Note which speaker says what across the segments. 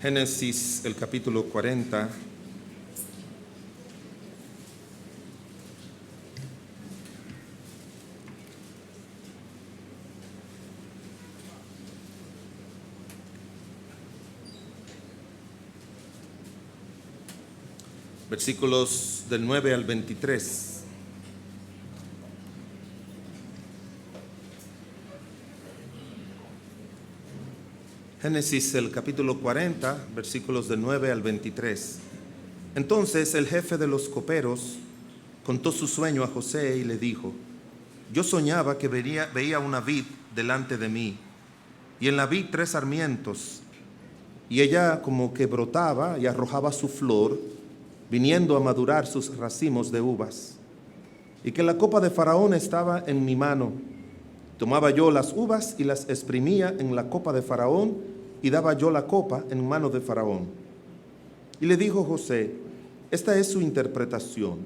Speaker 1: Génesis, el capítulo 40. Versículos del 9 al 23. Génesis, el capítulo 40, versículos del 9 al 23. Entonces el jefe de los coperos contó su sueño a José y le dijo: yo soñaba que veía una vid delante de mí, y en la vid 3 sarmientos, y ella como que brotaba y arrojaba su flor, viniendo a madurar sus racimos de uvas, y que la copa de Faraón estaba en mi mano. Tomaba yo las uvas y las exprimía en la copa de Faraón, y daba yo la copa en mano de Faraón. Y le dijo José: esta es su interpretación.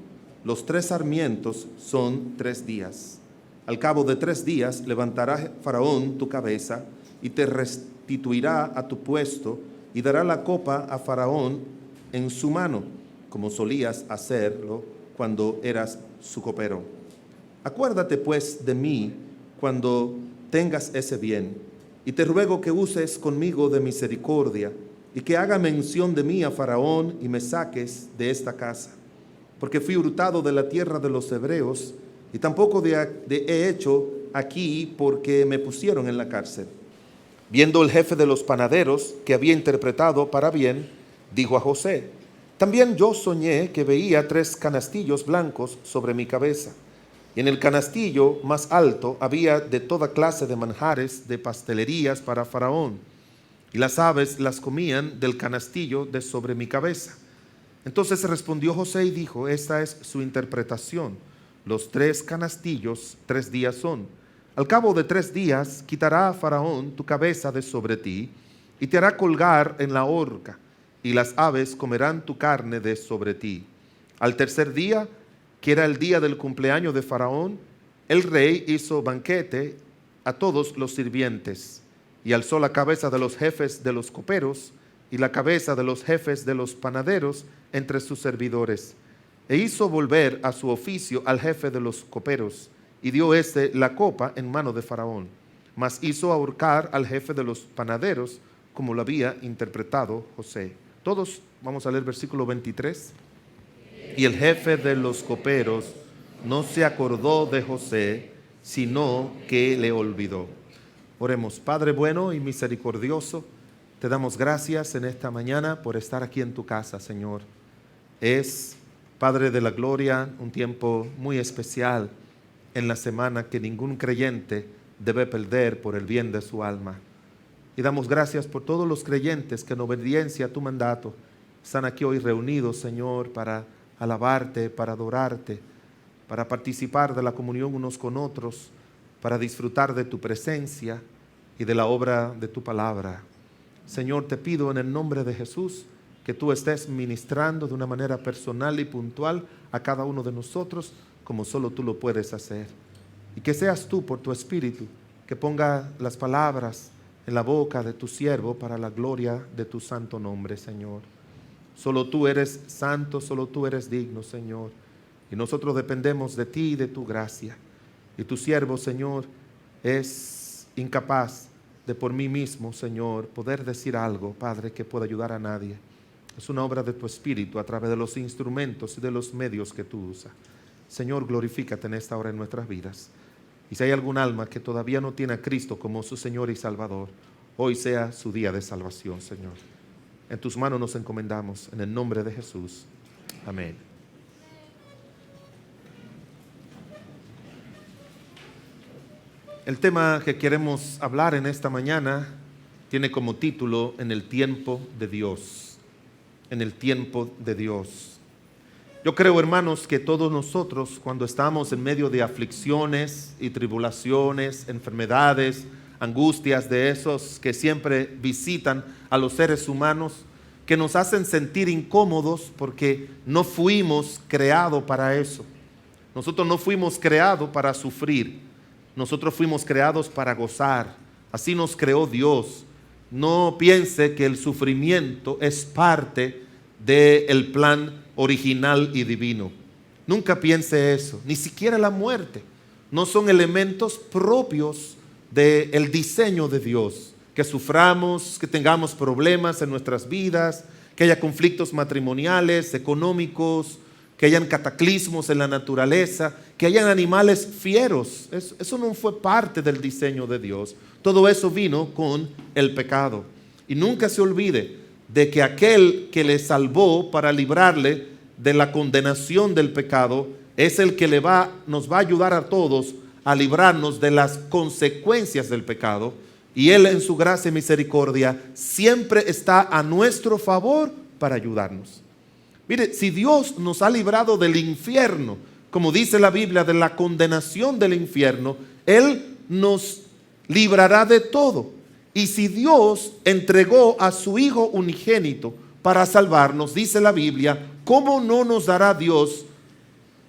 Speaker 1: Los 3 sarmientos son 3 días. Al cabo de 3 días levantará Faraón tu cabeza y te restituirá a tu puesto, y dará la copa a Faraón en su mano, como solías hacerlo cuando eras su copero. Acuérdate pues de mí cuando tengas ese bien, y te ruego que uses conmigo de misericordia, y que haga mención de mí a Faraón y me saques de esta casa, porque fui hurtado de la tierra de los hebreos, y tampoco he hecho aquí porque me pusieron en la cárcel. Viendo el jefe de los panaderos que había interpretado para bien, dijo a José: también yo soñé que veía 3 canastillos blancos sobre mi cabeza, y en el canastillo más alto había de toda clase de manjares, de pastelerías para Faraón, y las aves las comían del canastillo de sobre mi cabeza. Entonces respondió José y dijo: esta es su interpretación. Los 3 canastillos 3 días son. Al cabo de 3 días quitará Faraón tu cabeza de sobre ti, y te hará colgar en la horca, y las aves comerán tu carne de sobre ti. Al tercer día, que era el día del cumpleaños de Faraón, el rey hizo banquete a todos los sirvientes, y alzó la cabeza de los jefes de los coperos y la cabeza de los jefes de los panaderos entre sus servidores, e hizo volver a su oficio al jefe de los coperos, y dio la copa en mano de Faraón, mas hizo ahorcar al jefe de los panaderos, como lo había interpretado José. Todos vamos a leer versículo 23. Y el jefe de los coperos no se acordó de José, sino que le olvidó. Oremos. Padre bueno y misericordioso, te damos gracias en esta mañana por estar aquí en tu casa, Señor. Es, Padre de la gloria, un tiempo muy especial en la semana que ningún creyente debe perder por el bien de su alma. Y damos gracias por todos los creyentes que en obediencia a tu mandato están aquí hoy reunidos, Señor, para alabarte, para adorarte, para participar de la comunión unos con otros, para disfrutar de tu presencia y de la obra de tu palabra. Señor, te pido en el nombre de Jesús que tú estés ministrando de una manera personal y puntual a cada uno de nosotros, como solo tú lo puedes hacer. Y que seas tú, por tu Espíritu, que ponga las palabras en la boca de tu siervo para la gloria de tu santo nombre, Señor. Solo tú eres santo, solo tú eres digno, Señor. Y nosotros dependemos de ti y de tu gracia. Y tu siervo, Señor, es incapaz de por mí mismo, Señor, poder decir algo, Padre, que pueda ayudar a nadie. Es una obra de tu Espíritu a través de los instrumentos y de los medios que tú usas. Señor, glorifícate en esta hora en nuestras vidas. Y si hay algún alma que todavía no tiene a Cristo como su Señor y Salvador, hoy sea su día de salvación, Señor. En tus manos nos encomendamos, en el nombre de Jesús. Amén. El tema que queremos hablar en esta mañana tiene como título: En el tiempo de Dios. En el tiempo de Dios. Yo creo, hermanos, que todos nosotros, cuando estamos en medio de aflicciones y tribulaciones, enfermedades, angustias de esos que siempre visitan a los seres humanos, que nos hacen sentir incómodos porque no fuimos creados para eso. Nosotros no fuimos creados para sufrir. Nosotros fuimos creados para gozar. Así nos creó Dios. no piense que el sufrimiento es parte del plan original y divino. Nunca piense eso, ni siquiera la muerte. No son elementos propios del diseño de Dios. Que suframos, que tengamos problemas en nuestras vidas, que haya conflictos matrimoniales, económicos, que hayan cataclismos en la naturaleza, que hayan animales fieros. Eso no fue parte del diseño de Dios. Todo eso vino con el pecado. Y nunca se olvide de que aquel que le salvó para librarle de la condenación del pecado es el que nos va a ayudar a todos a librarnos de las consecuencias del pecado. Y Él en su gracia y misericordia siempre está a nuestro favor para ayudarnos. Mire, si Dios nos ha librado del infierno, como dice la Biblia, de la condenación del infierno, Él nos librará de todo. Y si Dios entregó a su Hijo unigénito para salvarnos, dice la Biblia, ¿cómo no nos dará Dios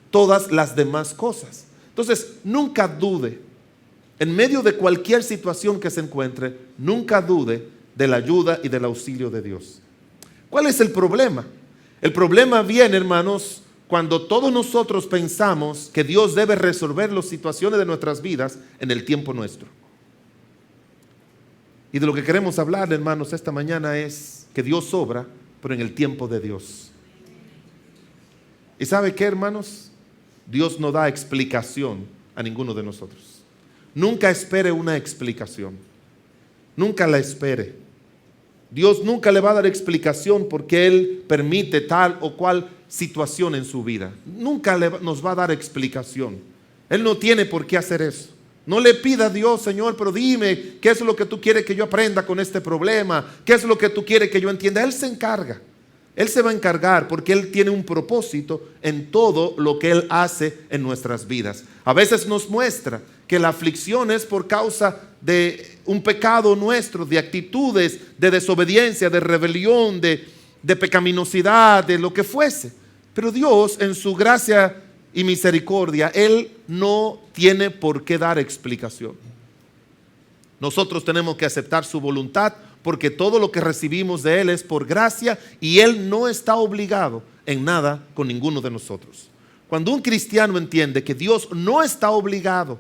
Speaker 1: todas las demás cosas? Entonces, nunca dude, en medio de cualquier situación que se encuentre, nunca dude de la ayuda y del auxilio de Dios. ¿Cuál es el problema? El problema viene, hermanos, cuando todos nosotros pensamos que Dios debe resolver las situaciones de nuestras vidas en el tiempo nuestro. Y de lo que queremos hablar, hermanos, esta mañana es que Dios obra, pero en el tiempo de Dios. ¿Y sabe qué, hermanos? Dios no da explicación a ninguno de nosotros. Nunca espere una explicación. Nunca la espere. Dios nunca le va a dar explicación porque Él permite tal o cual situación en su vida. Nunca nos va a dar explicación. Él no tiene por qué hacer eso. No le pida a Dios, Señor, pero dime, ¿qué es lo que tú quieres que yo aprenda con este problema? ¿Qué es lo que tú quieres que yo entienda? Él se encarga. Él se va a encargar porque Él tiene un propósito en todo lo que Él hace en nuestras vidas. A veces nos muestra que la aflicción es por causa de un pecado nuestro, de actitudes, de desobediencia, de rebelión, de pecaminosidad, de lo que fuese. Pero Dios, en su gracia y misericordia, Él no tiene por qué dar explicación. Nosotros tenemos que aceptar su voluntad porque todo lo que recibimos de Él es por gracia y Él no está obligado en nada con ninguno de nosotros. Cuando un cristiano entiende que Dios no está obligado,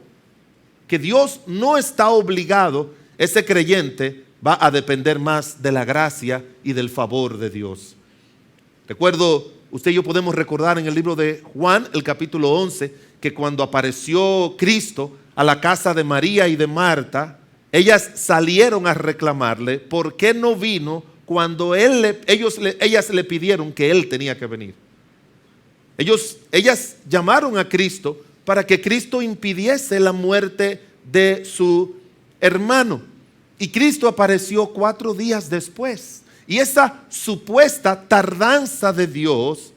Speaker 1: ese creyente va a depender más de la gracia y del favor de Dios. Recuerdo, usted y yo podemos recordar en el libro de Juan, el capítulo 11, que cuando apareció Cristo a la casa de María y de Marta, ellas salieron a reclamarle por qué no vino cuando ellas le pidieron que Él tenía que venir. Ellas llamaron a Cristo para que Cristo impidiese la muerte de su hermano. Y Cristo apareció 4 días después. Y esa supuesta tardanza de Dios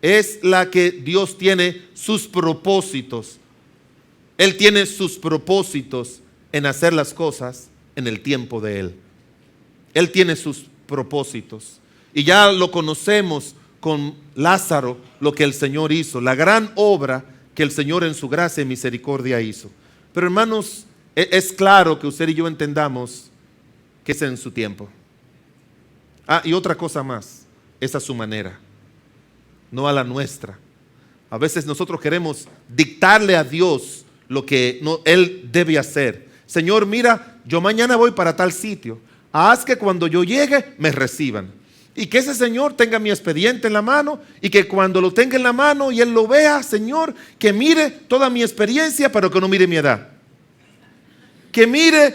Speaker 1: es la que Dios tiene sus propósitos. Él tiene sus propósitos en hacer las cosas en el tiempo de Él. Él tiene sus propósitos. Y ya lo conocemos con Lázaro, lo que el Señor hizo, la gran obra que el Señor en su gracia y misericordia hizo. Pero hermanos, es claro que usted y yo entendamos que es en su tiempo. Y otra cosa más, es a su manera, no a la nuestra. A veces nosotros queremos dictarle a Dios lo que Él debe hacer. Señor, mira, yo mañana voy para tal sitio. Haz que cuando yo llegue me reciban. Y que ese Señor tenga mi expediente en la mano y que cuando lo tenga en la mano y Él lo vea, Señor, que mire toda mi experiencia, pero que no mire mi edad. Que mire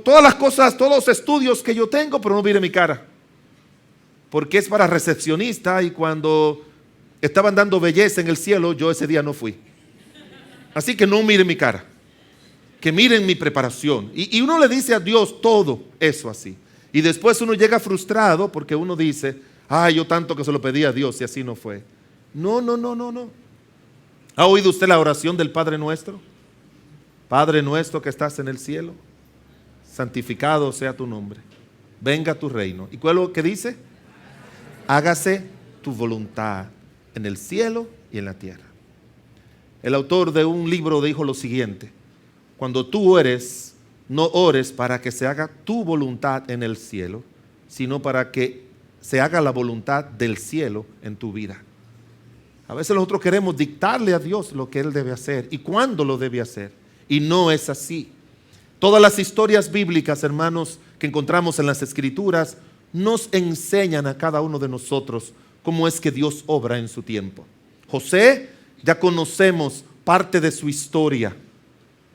Speaker 1: todas las cosas, todos los estudios que yo tengo, pero no mire mi cara. Porque es para recepcionista y cuando estaban dando belleza en el cielo, yo ese día no fui. Así que no mire mi cara. Que miren mi preparación. Y uno le dice a Dios todo eso así. Y después uno llega frustrado porque uno dice, yo tanto que se lo pedí a Dios y así no fue. No. ¿Ha oído usted la oración del Padre Nuestro? Padre nuestro que estás en el cielo, santificado sea tu nombre. Venga tu reino. ¿Y cuál es lo que dice? Hágase tu voluntad en el cielo y en la tierra. El autor de un libro dijo lo siguiente: cuando tú eres no ores para que se haga tu voluntad en el cielo, sino para que se haga la voluntad del cielo en tu vida. A veces nosotros queremos dictarle a Dios lo que Él debe hacer y cuándo lo debe hacer. Y no es así. Todas las historias bíblicas, hermanos, que encontramos en las Escrituras, nos enseñan a cada uno de nosotros cómo es que Dios obra en su tiempo. José, ya conocemos parte de su historia.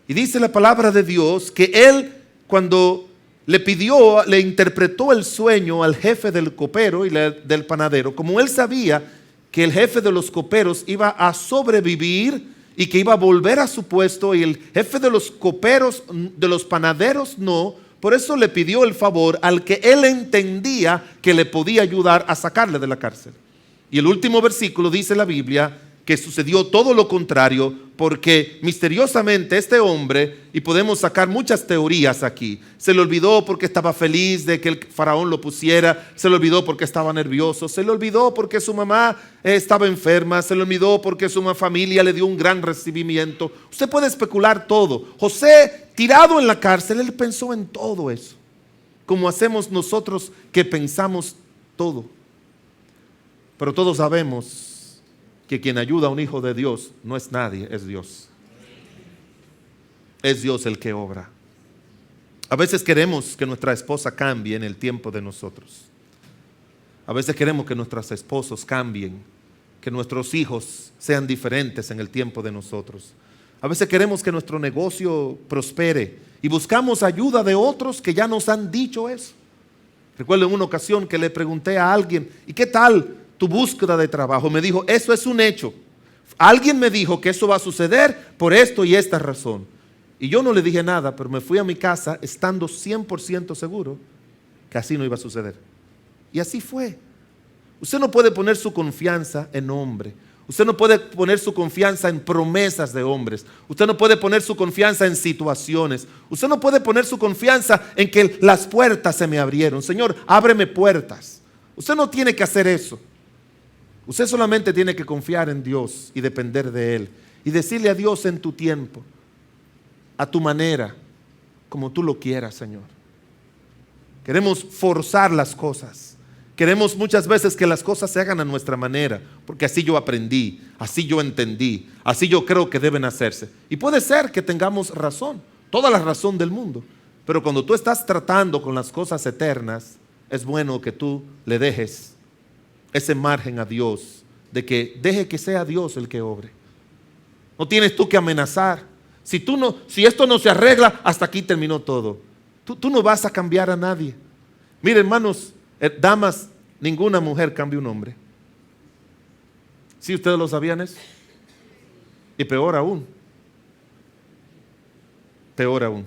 Speaker 1: Y dice la palabra de Dios que él, cuando le interpretó el sueño al jefe del copero y del panadero, como él sabía que el jefe de los coperos iba a sobrevivir y que iba a volver a su puesto, y el jefe de los coperos, de los panaderos no, por eso le pidió el favor al que él entendía que le podía ayudar a sacarle de la cárcel. Y el último versículo dice la Biblia que sucedió todo lo contrario, porque misteriosamente este hombre, y podemos sacar muchas teorías aquí, se le olvidó porque estaba feliz de que el faraón lo pusiera, se le olvidó porque estaba nervioso, se le olvidó porque su mamá estaba enferma, se le olvidó porque su familia le dio un gran recibimiento. Usted puede especular todo. José, tirado en la cárcel, él pensó en todo eso, como hacemos nosotros que pensamos todo. Pero todos sabemos que quien ayuda a un hijo de Dios no es nadie, es Dios. Es Dios el que obra. A veces queremos que nuestra esposa cambie en el tiempo de nosotros. A veces queremos que nuestros esposos cambien, que nuestros hijos sean diferentes en el tiempo de nosotros. A veces queremos que nuestro negocio prospere y buscamos ayuda de otros que ya nos han dicho eso. Recuerdo en una ocasión que le pregunté a alguien, ¿y qué tal tu búsqueda de trabajo? Me dijo, eso es un hecho. Alguien me dijo que eso va a suceder por esto y esta razón. Y yo no le dije nada, pero me fui a mi casa estando 100% seguro que así no iba a suceder. Y así fue. Usted no puede poner su confianza en hombre. Usted no puede poner su confianza en promesas de hombres. Usted no puede poner su confianza en situaciones. Usted no puede poner su confianza en que las puertas se me abrieron. Señor, ábreme puertas. Usted no tiene que hacer eso. Usted solamente tiene que confiar en Dios y depender de Él. Y decirle a Dios en tu tiempo, a tu manera, como tú lo quieras, Señor. Queremos forzar las cosas. Queremos muchas veces que las cosas se hagan a nuestra manera, porque así yo aprendí, así yo entendí, así yo creo que deben hacerse. Y puede ser que tengamos razón, toda la razón del mundo. Pero cuando tú estás tratando con las cosas eternas, es bueno que tú le dejes ese margen a Dios, de que deje que sea Dios el que obre. No tienes tú que amenazar. Si esto no se arregla, hasta aquí terminó todo. Tú no vas a cambiar a nadie. Miren, hermanos, damas, ninguna mujer cambia un hombre. ¿Sí ustedes lo sabían eso? Y peor aún. Peor aún.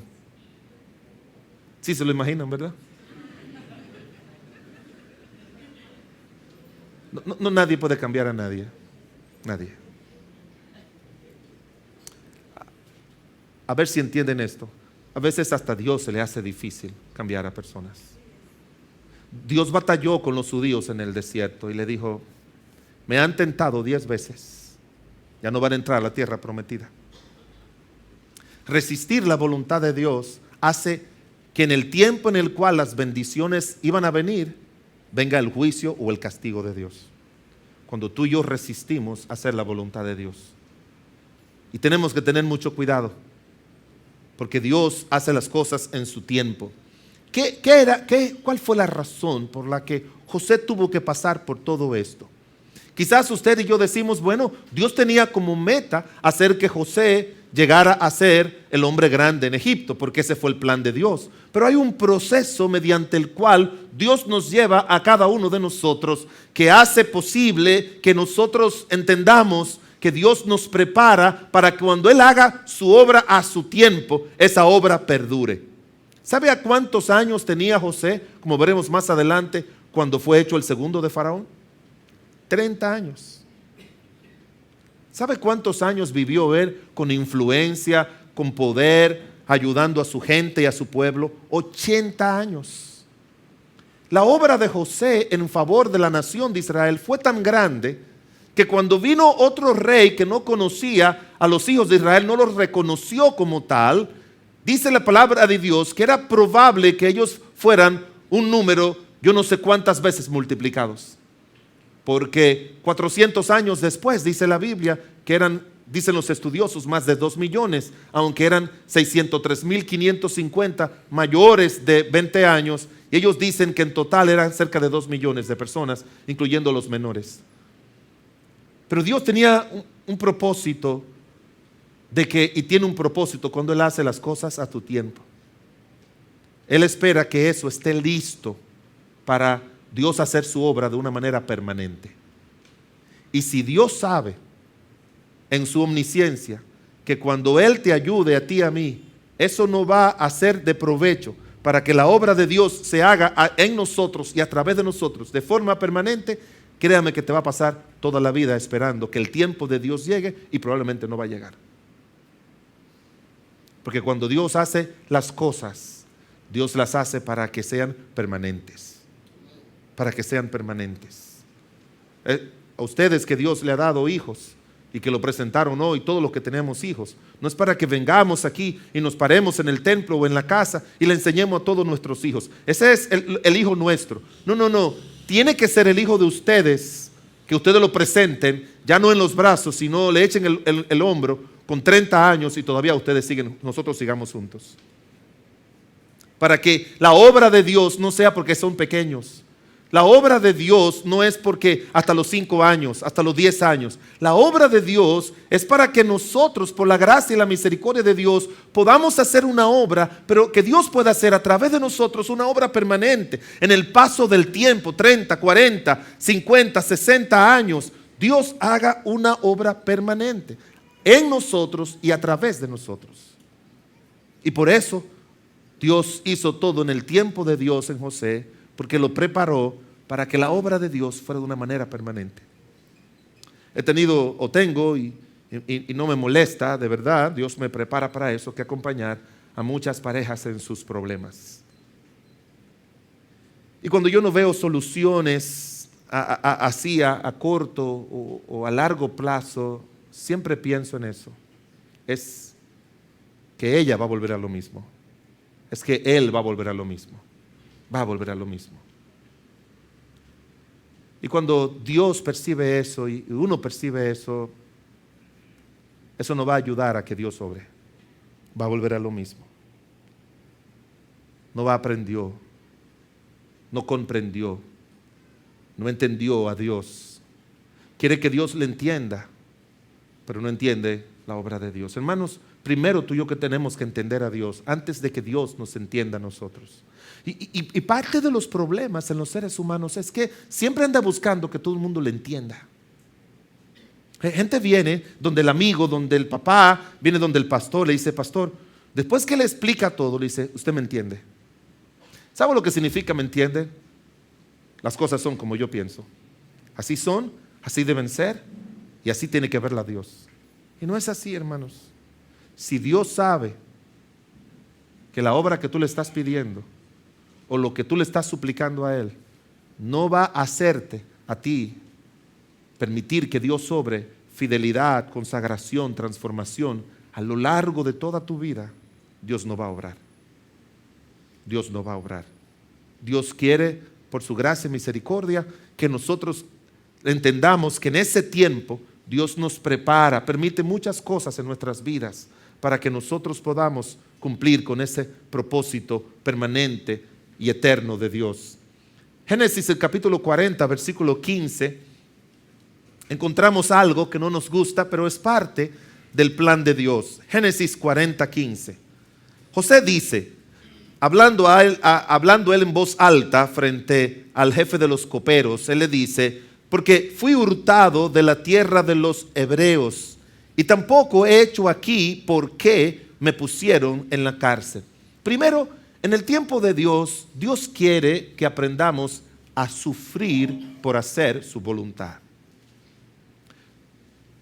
Speaker 1: Sí se lo imaginan, ¿verdad? No, nadie puede cambiar a nadie. Nadie. A ver si entienden esto. A veces hasta a Dios se le hace difícil cambiar a personas. Dios batalló con los judíos en el desierto y le dijo, me han tentado 10 veces. Ya no van a entrar a la tierra prometida. Resistir la voluntad de Dios hace que en el tiempo en el cual las bendiciones iban a venir, venga el juicio o el castigo de Dios. Cuando tú y yo resistimos a hacer la voluntad de Dios. Y tenemos que tener mucho cuidado, porque Dios hace las cosas en su tiempo. ¿Cuál fue la razón por la que José tuvo que pasar por todo esto? Quizás usted y yo decimos, bueno, Dios tenía como meta hacer que José llegara a ser el hombre grande en Egipto, porque ese fue el plan de Dios. Pero hay un proceso mediante el cual Dios nos lleva a cada uno de nosotros, que hace posible que nosotros entendamos que Dios nos prepara para que cuando Él haga su obra a su tiempo, esa obra perdure. ¿Sabe a cuántos años tenía José, como veremos más adelante, cuando fue hecho el segundo de Faraón? 30 años. ¿Sabe cuántos años vivió él con influencia, con poder, ayudando a su gente y a su pueblo? 80 años. La obra de José en favor de la nación de Israel fue tan grande que cuando vino otro rey que no conocía a los hijos de Israel, no los reconoció como tal, Dice la palabra de Dios que era probable que ellos fueran un número, yo no sé cuántas veces multiplicados. Porque 400 años después, dice la Biblia, que eran, dicen los estudiosos, más de 2 millones, aunque eran 603,550 mayores de 20 años. Y ellos dicen que en total eran cerca de 2 millones de personas, incluyendo los menores. Pero Dios tenía un propósito y tiene un propósito cuando Él hace las cosas a tu tiempo. Él espera que eso esté listo para Dios hacer su obra de una manera permanente. Y si Dios sabe en su omnisciencia que cuando Él te ayude a ti y a mí, eso no va a ser de provecho para que la obra de Dios se haga en nosotros y a través de nosotros de forma permanente, créame que te va a pasar toda la vida esperando que el tiempo de Dios llegue y probablemente no va a llegar. Porque cuando Dios hace las cosas, Dios las hace para que sean permanentes. Para que sean permanentes. A ustedes que Dios le ha dado hijos y que lo presentaron hoy, todos los que tenemos hijos, no es para que vengamos aquí y nos paremos en el templo o en la casa y le enseñemos a todos nuestros hijos. Ese es el hijo nuestro. No. Tiene que ser el hijo de ustedes, que ustedes lo presenten, ya no en los brazos, sino le echen el hombro con 30 años y todavía nosotros sigamos juntos. Para que la obra de Dios no sea porque son pequeños. La obra de Dios no es porque hasta los 5 años, hasta los 10 años. La obra de Dios es para que nosotros, por la gracia y la misericordia de Dios, podamos hacer una obra, pero que Dios pueda hacer a través de nosotros una obra permanente. En el paso del tiempo, 30, 40, 50, 60 años, Dios haga una obra permanente en nosotros y a través de nosotros. Y por eso Dios hizo todo en el tiempo de Dios en José, porque lo preparó para que la obra de Dios fuera de una manera permanente. Tengo y no me molesta, de verdad, Dios me prepara para eso, que acompañar a muchas parejas en sus problemas. Y cuando yo no veo soluciones así a corto o a largo plazo, siempre pienso en eso. Es que ella va a volver a lo mismo. Es que él va a volver a lo mismo. Va a volver a lo mismo. Y cuando Dios percibe eso y uno percibe eso, eso no va a ayudar a que Dios obre. Va a volver a lo mismo. No aprendió, no comprendió, no entendió a Dios. Quiere que Dios le entienda, pero no entiende la obra de Dios. Hermanos, primero tú y yo que tenemos que entender a Dios antes de que Dios nos entienda a nosotros. Y parte de los problemas en los seres humanos es que siempre anda buscando que todo el mundo le entienda. Gente viene donde el amigo, donde el papá, viene donde el pastor, le dice: pastor, después que le explica todo, le dice: ¿usted me entiende? ¿Sabe lo que significa me entiende? Las cosas son como yo pienso. Así son, así deben ser y así tiene que verla Dios. Y no es así, hermanos. Si Dios sabe que la obra que tú le estás pidiendo o lo que tú le estás suplicando a Él no va a hacerte a ti permitir que Dios obre fidelidad, consagración, transformación a lo largo de toda tu vida, Dios no va a obrar. Dios no va a obrar. Dios quiere, por su gracia y misericordia, que nosotros entendamos que en ese tiempo Dios nos prepara, permite muchas cosas en nuestras vidas para que nosotros podamos cumplir con ese propósito permanente y eterno de Dios. Génesis, el capítulo 40, versículo 15, encontramos algo que no nos gusta, pero es parte del plan de Dios. Génesis 40, 15. José dice, hablando él en voz alta frente al jefe de los coperos, él le dice: porque fui hurtado de la tierra de los hebreos y tampoco he hecho aquí por qué me pusieron en la cárcel. Primero, en el tiempo de Dios, Dios quiere que aprendamos a sufrir por hacer su voluntad.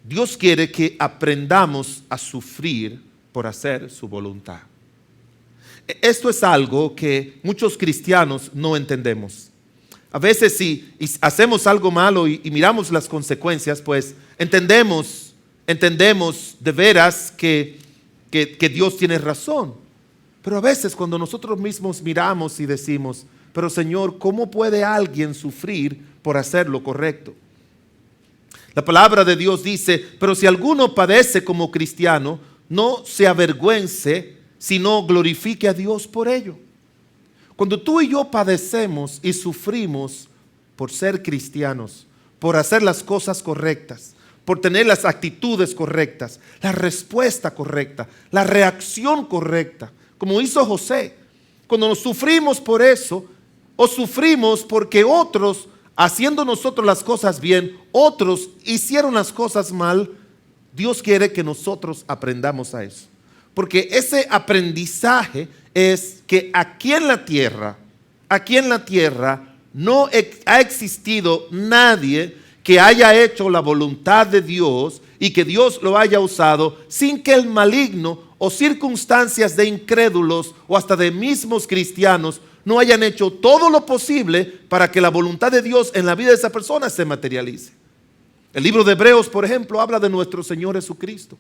Speaker 1: Dios quiere que aprendamos a sufrir por hacer su voluntad. Esto es algo que muchos cristianos no entendemos. A veces si hacemos algo malo y miramos las consecuencias, pues entendemos de veras que Dios tiene razón. Pero a veces cuando nosotros mismos miramos y decimos, pero Señor, ¿cómo puede alguien sufrir por hacer lo correcto? La palabra de Dios dice, pero si alguno padece como cristiano, no se avergüence, sino glorifique a Dios por ello. Cuando tú y yo padecemos y sufrimos por ser cristianos, por hacer las cosas correctas, por tener las actitudes correctas, la respuesta correcta, la reacción correcta, como hizo José, cuando nos sufrimos por eso, o sufrimos porque otros, haciendo nosotros las cosas bien, otros hicieron las cosas mal, Dios quiere que nosotros aprendamos a eso. Porque ese aprendizaje es que aquí en la tierra no ha existido nadie que haya hecho la voluntad de Dios y que Dios lo haya usado sin que el maligno o circunstancias de incrédulos o hasta de mismos cristianos no hayan hecho todo lo posible para que la voluntad de Dios en la vida de esa persona se materialice. El libro de Hebreos, por ejemplo, habla de nuestro Señor Jesucristo,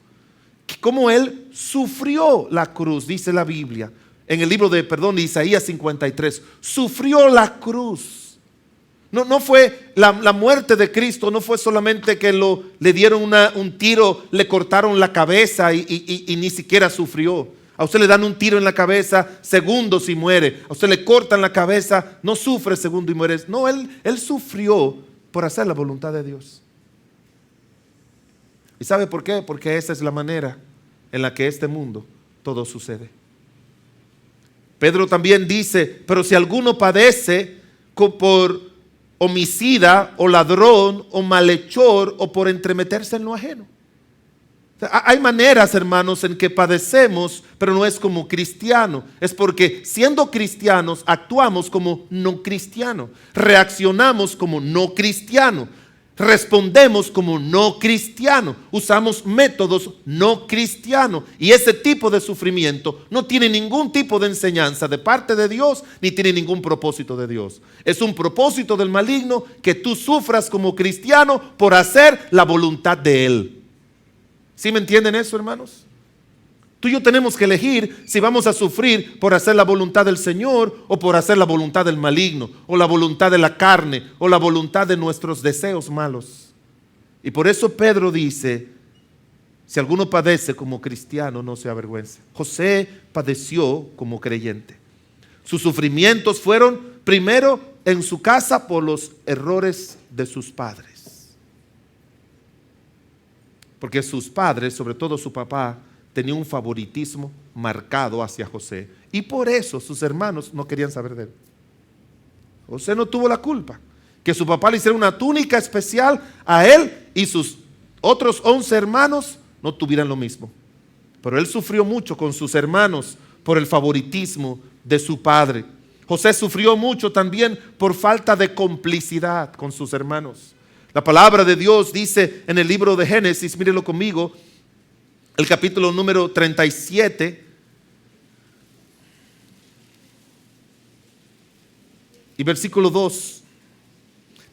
Speaker 1: cómo Él sufrió la cruz, dice la Biblia, en el libro de Isaías 53, sufrió la cruz. No fue la muerte de Cristo, no fue solamente que le dieron un tiro, le cortaron la cabeza y ni siquiera sufrió. A usted le dan un tiro en la cabeza, segundos y muere. A usted le cortan la cabeza, no sufre segundo y muere. No, él sufrió por hacer la voluntad de Dios. ¿Y sabe por qué? Porque esa es la manera en la que este mundo todo sucede. Pedro también dice, pero si alguno padece por homicida o ladrón o malhechor o por entremeterse en lo ajeno. O sea, hay maneras, hermanos, en que padecemos, pero no es como cristiano. Es porque siendo cristianos actuamos como no cristiano, reaccionamos como no cristiano, respondemos como no cristiano, usamos métodos no cristianos, y ese tipo de sufrimiento no tiene ningún tipo de enseñanza de parte de Dios, ni tiene ningún propósito de Dios. Es un propósito del maligno que tú sufras como cristiano por hacer la voluntad de Él. ¿Sí me entienden eso, hermanos? Tú y yo tenemos que elegir si vamos a sufrir por hacer la voluntad del Señor o por hacer la voluntad del maligno, o la voluntad de la carne, o la voluntad de nuestros deseos malos. Y por eso Pedro dice, si alguno padece como cristiano, no se avergüence. José padeció como creyente. Sus sufrimientos fueron primero en su casa por los errores de sus padres. Porque sus padres, sobre todo su papá, tenía un favoritismo marcado hacia José, y por eso sus hermanos no querían saber de él. José no tuvo la culpa que su papá le hiciera una túnica especial a él y sus otros 11 hermanos no tuvieran lo mismo. Pero él sufrió mucho con sus hermanos por el favoritismo de su padre. José sufrió mucho también por falta de complicidad con sus hermanos. La palabra de Dios dice en el libro de Génesis, mírelo conmigo, el capítulo número 37 y versículo 2.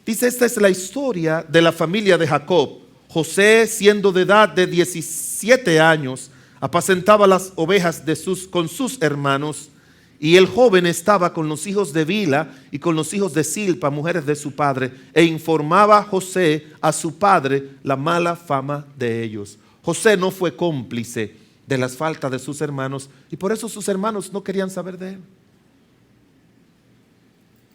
Speaker 1: Dice, esta es la historia de la familia de Jacob. José, siendo de edad de 17 años, apacentaba las ovejas con sus hermanos, y el joven estaba con los hijos de Bila y con los hijos de Silpa, mujeres de su padre, e informaba José a su padre la mala fama de ellos. José no fue cómplice de las faltas de sus hermanos, y por eso sus hermanos no querían saber de él.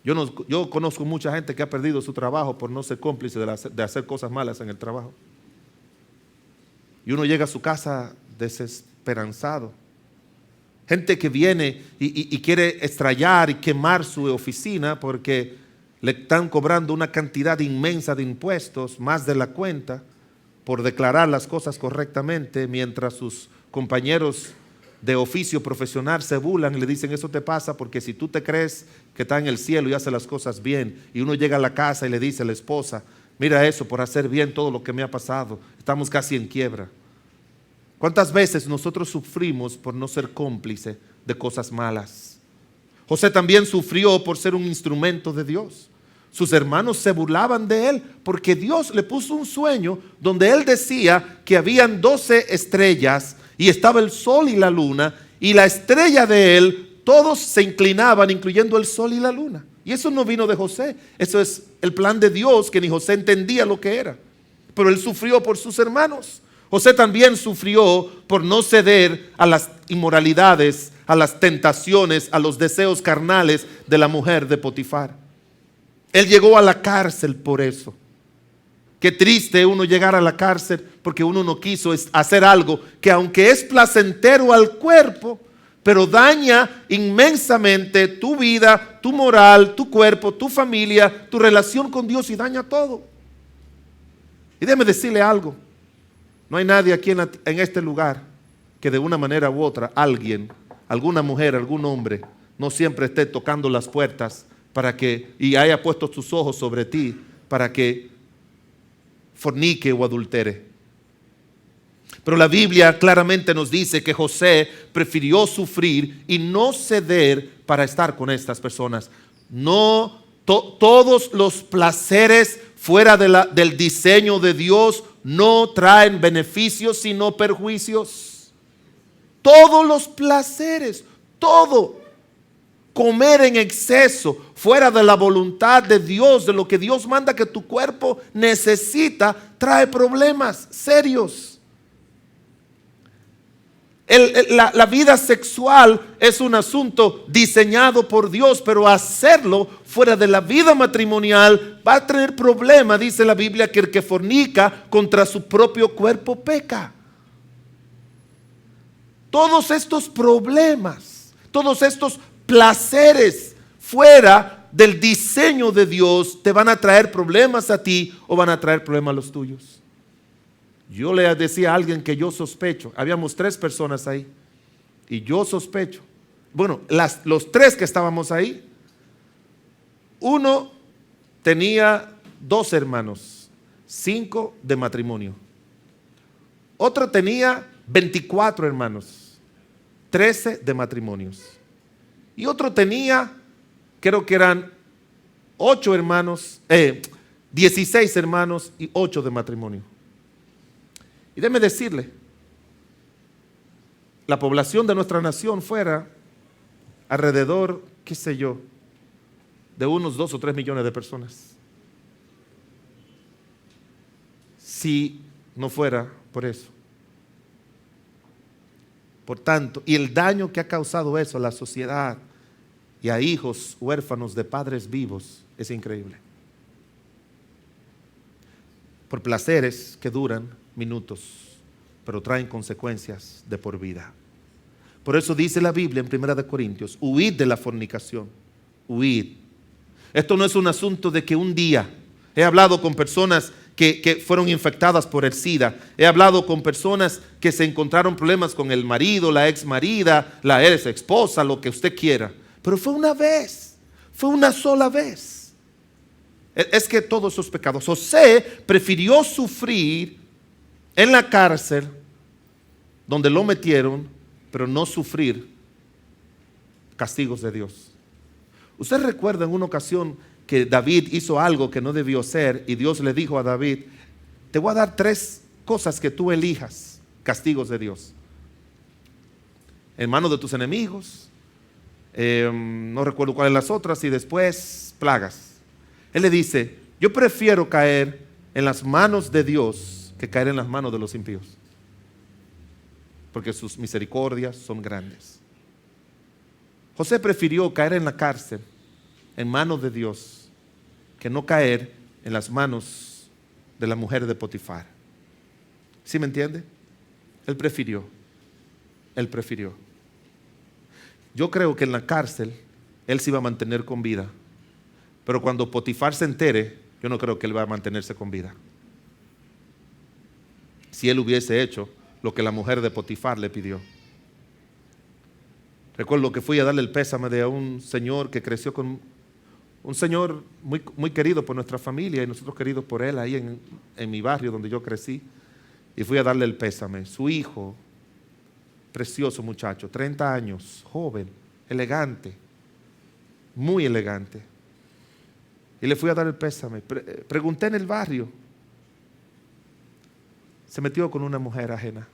Speaker 1: Yo conozco mucha gente que ha perdido su trabajo por no ser cómplice de hacer cosas malas en el trabajo. Y uno llega a su casa desesperanzado. Gente que viene y quiere estrellar y quemar su oficina porque le están cobrando una cantidad inmensa de impuestos, más de la cuenta, por declarar las cosas correctamente, mientras sus compañeros de oficio profesional se burlan y le dicen, eso te pasa porque si tú te crees que está en el cielo y hace las cosas bien, y uno llega a la casa y le dice a la esposa, mira eso, por hacer bien todo lo que me ha pasado, estamos casi en quiebra. ¿Cuántas veces nosotros sufrimos por no ser cómplice de cosas malas? José también sufrió por ser un instrumento de Dios. Sus hermanos se burlaban de él porque Dios le puso un sueño donde él decía que habían 12 estrellas y estaba el sol y la luna, y la estrella de él, todos se inclinaban, incluyendo el sol y la luna. Y eso no vino de José, eso es el plan de Dios, que ni José entendía lo que era. Pero él sufrió por sus hermanos. José también sufrió por no ceder a las inmoralidades, a las tentaciones, a los deseos carnales de la mujer de Potifar. Él llegó a la cárcel por eso. Qué triste uno llegar a la cárcel porque uno no quiso hacer algo que, aunque es placentero al cuerpo, pero daña inmensamente tu vida, tu moral, tu cuerpo, tu familia, tu relación con Dios, y daña todo. Y déjeme decirle algo. No hay nadie aquí en este lugar que de una manera u otra, alguien, alguna mujer, algún hombre, no siempre esté tocando las puertas para que, y haya puesto sus ojos sobre ti para que fornique o adultere. Pero la Biblia claramente nos dice que José prefirió sufrir y no ceder para estar con estas personas. No, todos los placeres fuera del diseño de Dios no traen beneficios sino perjuicios. Todos los placeres, todo. Comer en exceso, fuera de la voluntad de Dios, de lo que Dios manda que tu cuerpo necesita, trae problemas serios. La vida sexual es un asunto diseñado por Dios, pero hacerlo fuera de la vida matrimonial va a traer problemas. Dice la Biblia que el que fornica contra su propio cuerpo peca. Todos estos problemas, todos estos placeres fuera del diseño de Dios te van a traer problemas a ti o van a traer problemas a los tuyos. Yo le decía a alguien que yo sospecho, habíamos 3 personas ahí, y yo sospecho, bueno, los 3 que estábamos ahí, uno tenía 2 hermanos, 5 de matrimonio. Otro tenía 24 hermanos, 13 de matrimonios. Y otro tenía, creo que eran 8 hermanos, 16 hermanos y 8 de matrimonio. Y déjeme decirle, la población de nuestra nación fuera alrededor, qué sé yo, de unos 2 o 3 millones de personas. Si no fuera por eso. Por tanto, y el daño que ha causado eso a la sociedad y a hijos huérfanos de padres vivos es increíble. Por placeres que duran minutos, pero traen consecuencias de por vida. Por eso dice la Biblia en 1 Corintios, huid de la fornicación, huid. Esto no es un asunto de que un día, he hablado con personas que fueron infectadas por el SIDA, he hablado con personas que se encontraron problemas con el marido, la ex marida, la ex esposa, lo que usted quiera, pero fue una vez, fue una sola vez. Es que todos esos pecados, José prefirió sufrir en la cárcel donde lo metieron, pero no sufrir castigos de Dios. Usted recuerda en una ocasión que David hizo algo que no debió hacer y Dios le dijo a David, te voy a dar 3 cosas que tú elijas, castigos de Dios. En manos de tus enemigos, no recuerdo cuáles las otras, y después plagas. Él le dice, yo prefiero caer en las manos de Dios que caer en las manos de los impíos, porque sus misericordias son grandes. José prefirió caer en la cárcel en manos de Dios que no caer en las manos de la mujer de Potifar. ¿Sí me entiende? Él prefirió. Yo creo que en la cárcel él se iba a mantener con vida, pero cuando Potifar se entere, yo no creo que él va a mantenerse con vida. Si él hubiese hecho lo que la mujer de Potifar le pidió. Recuerdo que fui a darle el pésame de un señor que creció con un señor muy, muy querido por nuestra familia y nosotros queridos por él ahí en mi barrio donde yo crecí, y fui a darle el pésame. Su hijo, precioso muchacho, 30 años, joven, elegante, muy elegante, y le fui a dar el pésame. Pregunté en el barrio. Se metió con una mujer ajena.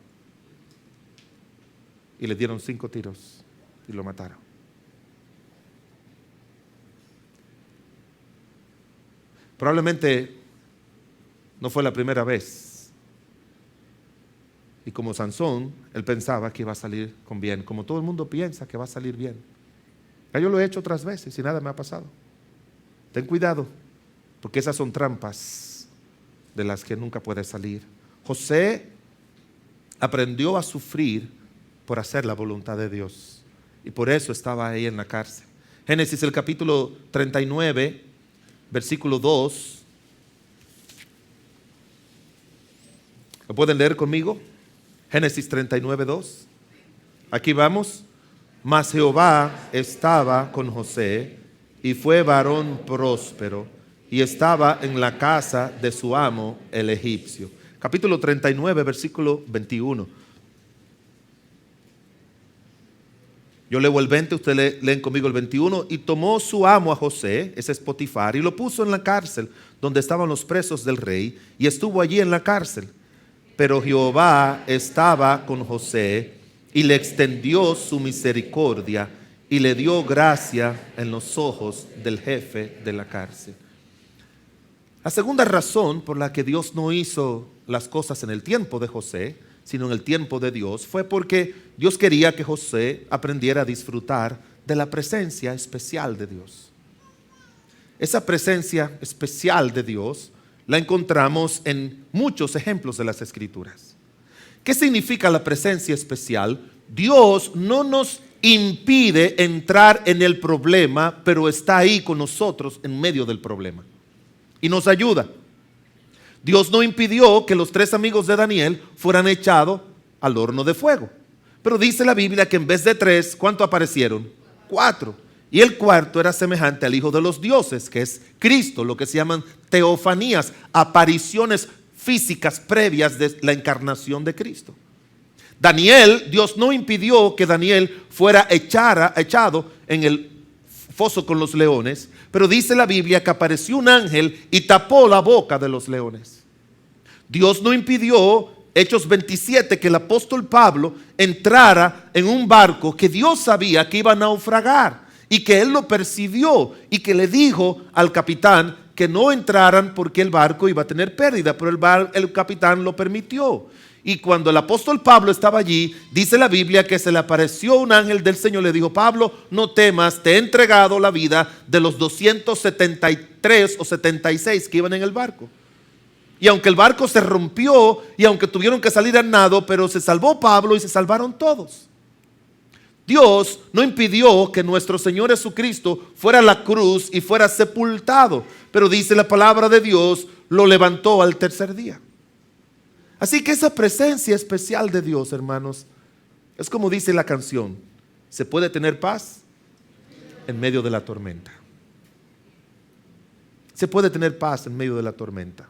Speaker 1: y le dieron 5 tiros y lo mataron. Probablemente no fue la primera vez. Y como Sansón, él pensaba que iba a salir con bien, como todo el mundo piensa que va a salir bien. Ya yo lo he hecho otras veces y nada me ha pasado. Ten cuidado, porque esas son trampas de las que nunca puedes salir. José aprendió a sufrir por hacer la voluntad de Dios, y por eso estaba ahí en la cárcel. Génesis el capítulo 39, versículo 2. ¿Lo pueden leer conmigo? Génesis 39, 2. Aquí vamos. Mas Jehová estaba con José, y fue varón próspero, y estaba en la casa de su amo el egipcio. Capítulo 39, versículo 21. Yo leo el 20, ustedes leen conmigo el 21. Y tomó su amo a José, ese es Potifar, y lo puso en la cárcel donde estaban los presos del rey, y estuvo allí en la cárcel. Pero Jehová estaba con José, y le extendió su misericordia, y le dio gracia en los ojos del jefe de la cárcel. La segunda razón por la que Dios no hizo las cosas en el tiempo de José, sino en el tiempo de Dios, fue porque Dios quería que José aprendiera a disfrutar de la presencia especial de Dios. Esa presencia especial de Dios la encontramos en muchos ejemplos de las Escrituras. ¿Qué significa la presencia especial? Dios no nos impide entrar en el problema, pero está ahí con nosotros en medio del problema y nos ayuda. Dios no impidió que los 3 amigos de Daniel fueran echados al horno de fuego, pero dice la Biblia que en vez de 3, ¿cuánto aparecieron? 4. Y el cuarto era semejante al Hijo de los dioses, que es Cristo, lo que se llaman teofanías, apariciones físicas previas de la encarnación de Cristo. Daniel, Dios no impidió que Daniel fuera echado en el foso con los leones, pero dice la Biblia que apareció un ángel y tapó la boca de los leones. Dios no impidió, Hechos 27, que el apóstol Pablo entrara en un barco que Dios sabía que iba a naufragar, y que él lo percibió y que le dijo al capitán que no entraran porque el barco iba a tener pérdida, pero el capitán lo permitió. Y cuando el apóstol Pablo estaba allí, dice la Biblia que se le apareció un ángel del Señor, le dijo: Pablo, no temas, te he entregado la vida de los 273 o 76 que iban en el barco. Y aunque el barco se rompió y aunque tuvieron que salir a nado, pero se salvó Pablo y se salvaron todos. Dios no impidió que nuestro Señor Jesucristo fuera a la cruz y fuera sepultado, pero dice la palabra de Dios, lo levantó al tercer día. Así que esa presencia especial de Dios, hermanos, es como dice la canción: se puede tener paz en medio de la tormenta. Se puede tener paz en medio de la tormenta.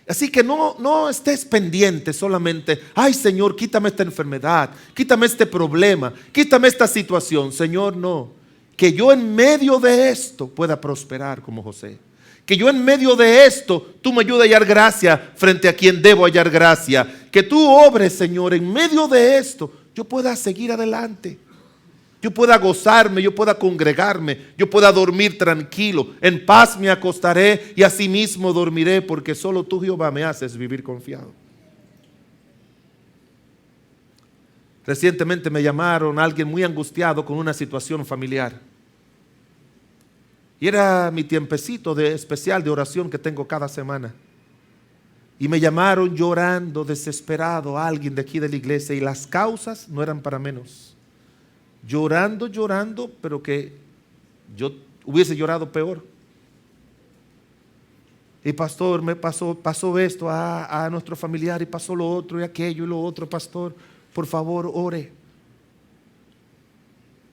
Speaker 1: Así que no estés pendiente solamente: ay Señor, quítame esta enfermedad, quítame este problema, quítame esta situación. Señor, no. Que yo en medio de esto pueda prosperar como José. Que yo en medio de esto tú me ayudes a hallar gracia frente a quien debo hallar gracia. Que tú obres, Señor, en medio de esto yo pueda seguir adelante. Yo pueda gozarme, yo pueda congregarme, yo pueda dormir tranquilo. En paz me acostaré y asimismo dormiré, porque solo tú, Jehová, me haces vivir confiado. Recientemente me llamaron alguien muy angustiado con una situación familiar. Y era mi tiempecito especial de oración que tengo cada semana. Y me llamaron llorando, desesperado, a alguien de aquí de la iglesia, y las causas no eran para menos. Llorando, pero que yo hubiese llorado peor. Y pastor, me pasó esto a nuestro familiar, y pasó lo otro y aquello y lo otro, pastor, por favor, ore.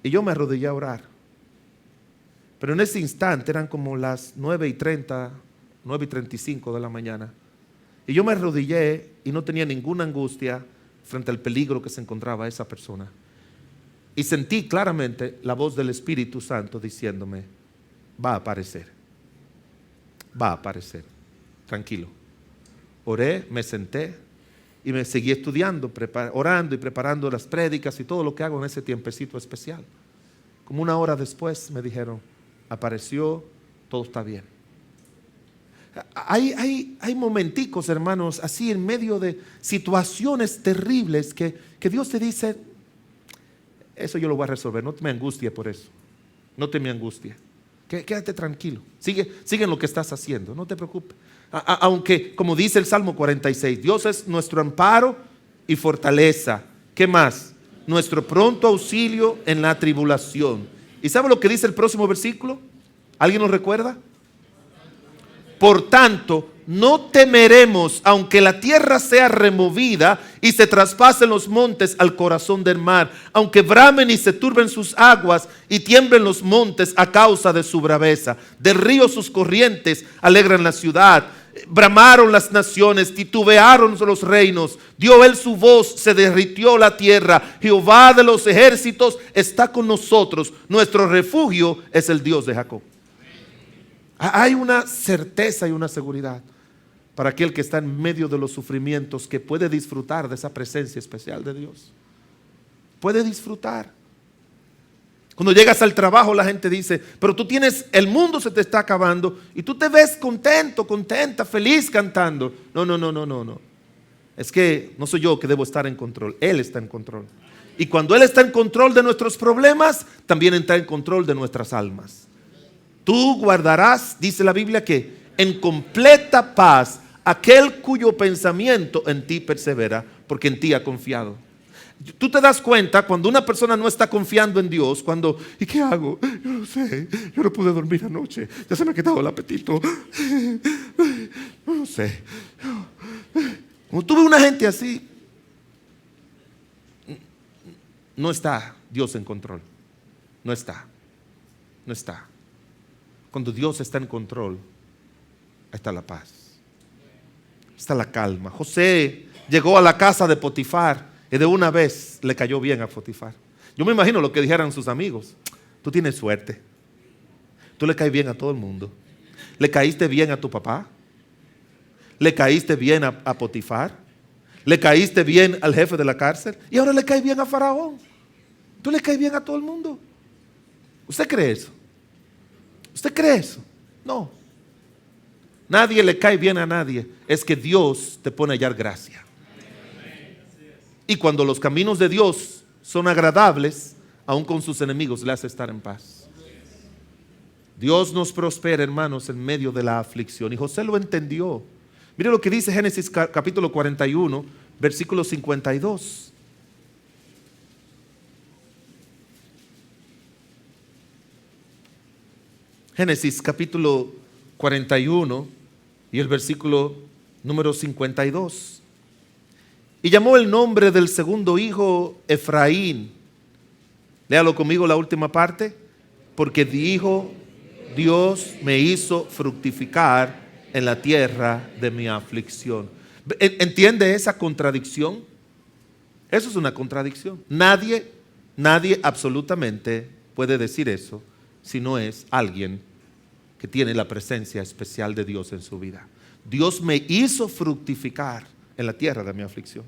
Speaker 1: Y yo me arrodillé a orar. Pero en ese instante eran como las 9:30, 9:35 de la mañana. Y yo me arrodillé y no tenía ninguna angustia frente al peligro que se encontraba esa persona. Y sentí claramente la voz del Espíritu Santo diciéndome: va a aparecer, tranquilo. Oré, me senté Y me seguí estudiando, orando y preparando las prédicas y todo lo que hago en ese tiempecito especial. Como una hora después me dijeron, apareció, todo está bien. Hay momenticos, hermanos, así en medio de situaciones terribles que Dios te dice, eso yo lo voy a resolver, no te me angusties por eso, no te me angusties, quédate tranquilo, sigue en lo que estás haciendo, no te preocupes. Aunque, como dice el Salmo 46, Dios es nuestro amparo y fortaleza. ¿Qué más? Nuestro pronto auxilio en la tribulación. ¿Y sabe lo que dice el próximo versículo? ¿Alguien lo recuerda? Por tanto, no temeremos, aunque la tierra sea removida y se traspasen los montes al corazón del mar, aunque bramen y se turben sus aguas y tiemblen los montes a causa de su braveza. Del río sus corrientes alegran la ciudad. Bramaron las naciones, titubearon los reinos, dio él su voz, se derritió la tierra. Jehová de los ejércitos está con nosotros, nuestro refugio es el Dios de Jacob. Hay una certeza y una seguridad para aquel que está en medio de los sufrimientos, que puede disfrutar de esa presencia especial de Dios. Puede disfrutar. Cuando llegas al trabajo, la gente dice, pero tú tienes, el mundo se te está acabando y tú te ves contento, contenta, feliz cantando. No. Es que no soy yo que debo estar en control, Él está en control. Y cuando Él está en control de nuestros problemas, también está en control de nuestras almas. Tú guardarás, dice la Biblia, que en completa paz aquel cuyo pensamiento en ti persevera, porque en ti ha confiado. Tú te das cuenta cuando una persona no está confiando en Dios, cuando, ¿y qué hago? Yo no sé, yo no pude dormir anoche, ya se me ha quitado el apetito, no sé. Cuando tú ves una gente así, no está Dios en control, no está. Cuando Dios está en control, ahí está la paz, está la calma. José llegó a la casa de Potifar y de una vez le cayó bien a Potifar. Yo me imagino lo que dijeran sus amigos. Tú tienes suerte, tú le caes bien a todo el mundo. Le caíste bien a tu papá, le caíste bien a Potifar, le caíste bien al jefe de la cárcel y ahora le caes bien a Faraón. Tú le caes bien a todo el mundo. ¿Usted cree eso? ¿Usted cree eso? No. Nadie le cae bien a nadie. Es que Dios te pone a hallar gracia. Y cuando los caminos de Dios son agradables, aun con sus enemigos le hace estar en paz. Dios nos prospera, hermanos, en medio de la aflicción. Y José lo entendió. Mire lo que dice Génesis capítulo 41, versículo 52. Génesis capítulo 41 y el versículo número 52. Y llamó el nombre del segundo hijo Efraín. Léalo conmigo la última parte. Porque dijo, Dios me hizo fructificar en la tierra de mi aflicción. ¿Entiende esa contradicción? Eso es una contradicción. Nadie absolutamente puede decir eso si no es alguien que tiene la presencia especial de Dios en su vida. Dios me hizo fructificar en la tierra de mi aflicción.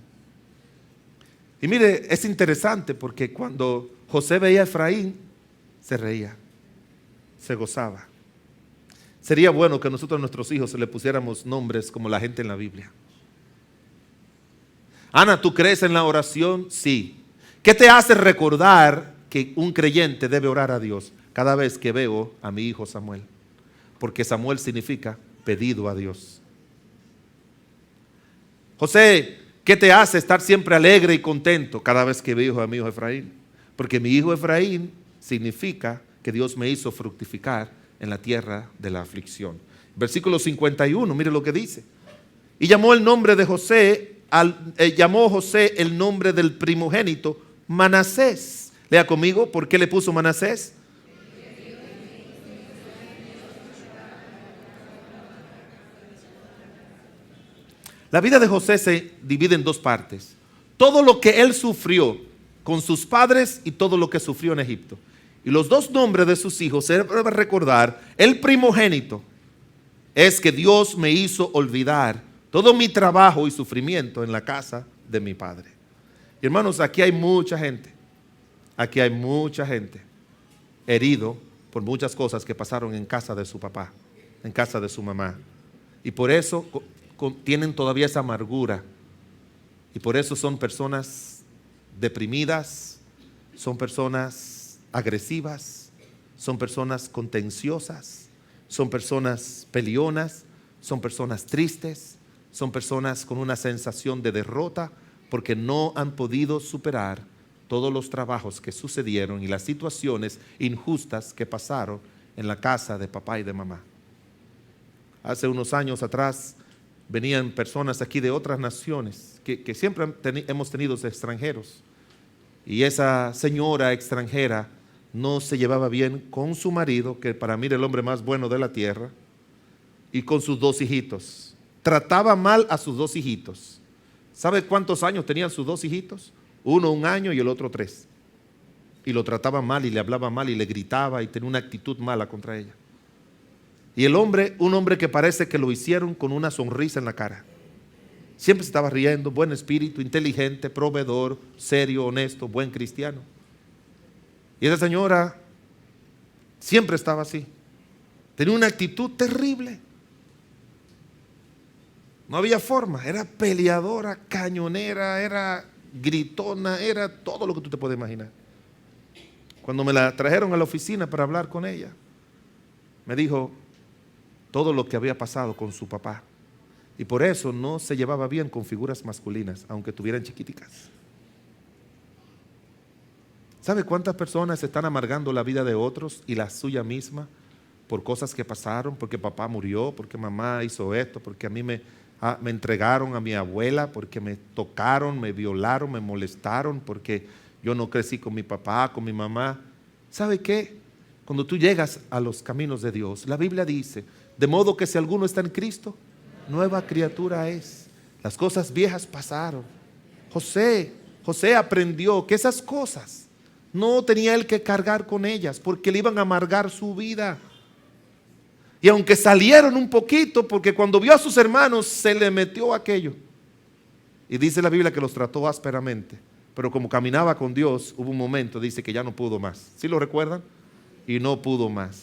Speaker 1: Y mire, es interesante porque cuando José veía a Efraín, se reía, se gozaba. Sería bueno que nosotros a nuestros hijos le pusiéramos nombres como la gente en la Biblia. Ana, ¿tú crees en la oración? Sí. ¿Qué te hace recordar que un creyente debe orar a Dios? Cada vez que veo a mi hijo Samuel, porque Samuel significa pedido a Dios. José, ¿qué te hace estar siempre alegre y contento? Cada vez que veo a mi hijo Efraín, porque mi hijo Efraín significa que Dios me hizo fructificar en la tierra de la aflicción. Versículo 51, mire lo que dice. Y llamó el nombre de José, llamó José el nombre del primogénito Manasés. Lea conmigo, ¿por qué le puso Manasés? La vida de José se divide en dos partes. Todo lo que él sufrió con sus padres y todo lo que sufrió en Egipto. Y los dos nombres de sus hijos, se debe recordar, el primogénito es que Dios me hizo olvidar todo mi trabajo y sufrimiento en la casa de mi padre. Y hermanos, aquí hay mucha gente herido por muchas cosas que pasaron en casa de su papá, en casa de su mamá. Y por eso tienen todavía esa amargura. Y por eso son personas deprimidas, son personas agresivas, son personas contenciosas, son personas peleonas, son personas tristes, son personas con una sensación de derrota porque no han podido superar todos los trabajos que sucedieron y las situaciones injustas que pasaron en la casa de papá y de mamá. Hace unos años atrás venían personas aquí de otras naciones que siempre hemos tenido extranjeros, y esa señora extranjera no se llevaba bien con su marido, que para mí era el hombre más bueno de la tierra, y con sus dos hijitos. Trataba mal a sus dos hijitos. ¿Sabe cuántos años tenían sus dos hijitos? Uno 1 año y el otro 3. Y lo trataba mal y le hablaba mal y le gritaba y tenía una actitud mala contra ella. Y el hombre, un hombre que parece que lo hicieron con una sonrisa en la cara. Siempre se estaba riendo, buen espíritu, inteligente, proveedor, serio, honesto, buen cristiano. Y esa señora siempre estaba así. Tenía una actitud terrible. No había forma, era peleadora, cañonera, era gritona, era todo lo que tú te puedes imaginar. Cuando me la trajeron a la oficina para hablar con ella, me dijo todo lo que había pasado con su papá. Y por eso no se llevaba bien con figuras masculinas, aunque tuvieran chiquiticas. ¿Sabe cuántas personas están amargando la vida de otros y la suya misma por cosas que pasaron? Porque papá murió, porque mamá hizo esto, porque a mí me entregaron a mi abuela, porque me tocaron, me violaron, me molestaron, porque yo no crecí con mi papá, con mi mamá. ¿Sabe qué? Cuando tú llegas a los caminos de Dios, la Biblia dice, de modo que si alguno está en Cristo, nueva criatura es. Las cosas viejas pasaron. José aprendió que esas cosas no tenía él que cargar con ellas, porque le iban a amargar su vida. Y aunque salieron un poquito, porque cuando vio a sus hermanos se le metió aquello. Y dice la Biblia que los trató ásperamente, pero como caminaba con Dios, hubo un momento, dice que ya no pudo más. ¿Sí lo recuerdan? Y no pudo más.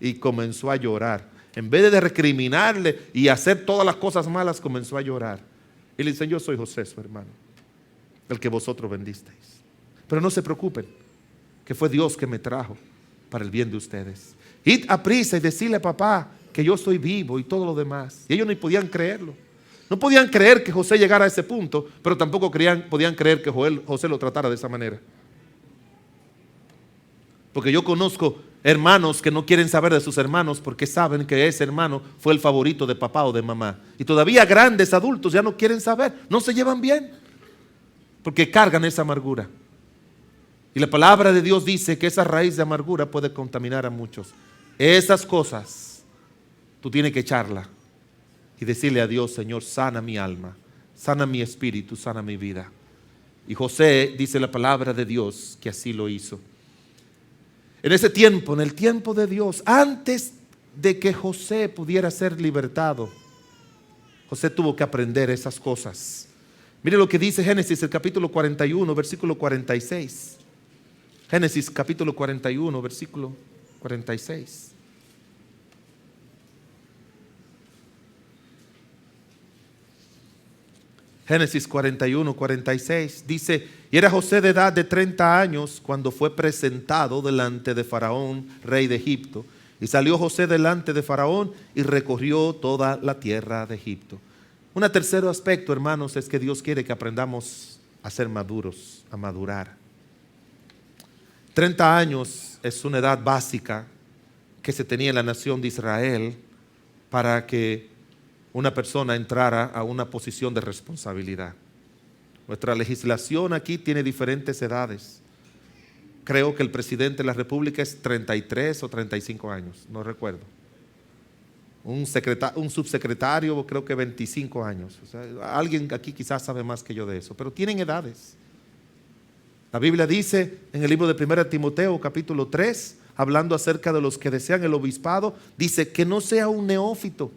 Speaker 1: Y comenzó a llorar. En vez de recriminarle y hacer todas las cosas malas, comenzó a llorar. Y le dice, yo soy José, su hermano, el que vosotros bendisteis. Pero no se preocupen, que fue Dios que me trajo para el bien de ustedes. Id a prisa y decirle a papá que yo estoy vivo y todo lo demás. Y ellos no podían creerlo. No podían creer que José llegara a ese punto, pero tampoco podían creer que José lo tratara de esa manera. Porque yo conozco hermanos que no quieren saber de sus hermanos porque saben que ese hermano fue el favorito de papá o de mamá. Y todavía grandes adultos ya no quieren saber, no se llevan bien, porque cargan esa amargura. Y la palabra de Dios dice que esa raíz de amargura puede contaminar a muchos. Esas cosas tú tienes que echarla y decirle a Dios, Señor, sana mi alma, sana mi espíritu, sana mi vida. Y José, dice la palabra de Dios, que así lo hizo. En ese tiempo, en el tiempo de Dios, antes de que José pudiera ser libertado, José tuvo que aprender esas cosas. Mire lo que dice Génesis, el capítulo 41, versículo 46. Génesis capítulo 41, versículo 46. Génesis 41, 46 dice, y era José de edad de 30 años cuando fue presentado delante de Faraón, rey de Egipto. Y salió José delante de Faraón y recorrió toda la tierra de Egipto. Un tercer aspecto, hermanos, es que Dios quiere que aprendamos a ser maduros, a madurar. 30 años es una edad básica que se tenía en la nación de Israel para que una persona entrara a una posición de responsabilidad. Nuestra legislación aquí tiene diferentes edades. Creo que el presidente de la República es 33 o 35 años, no recuerdo. Un subsecretario creo que 25 años. O sea, alguien aquí quizás sabe más que yo de eso, pero tienen edades. La Biblia dice en el libro de 1 Timoteo capítulo 3, hablando acerca de los que desean el obispado, dice que no sea un neófito,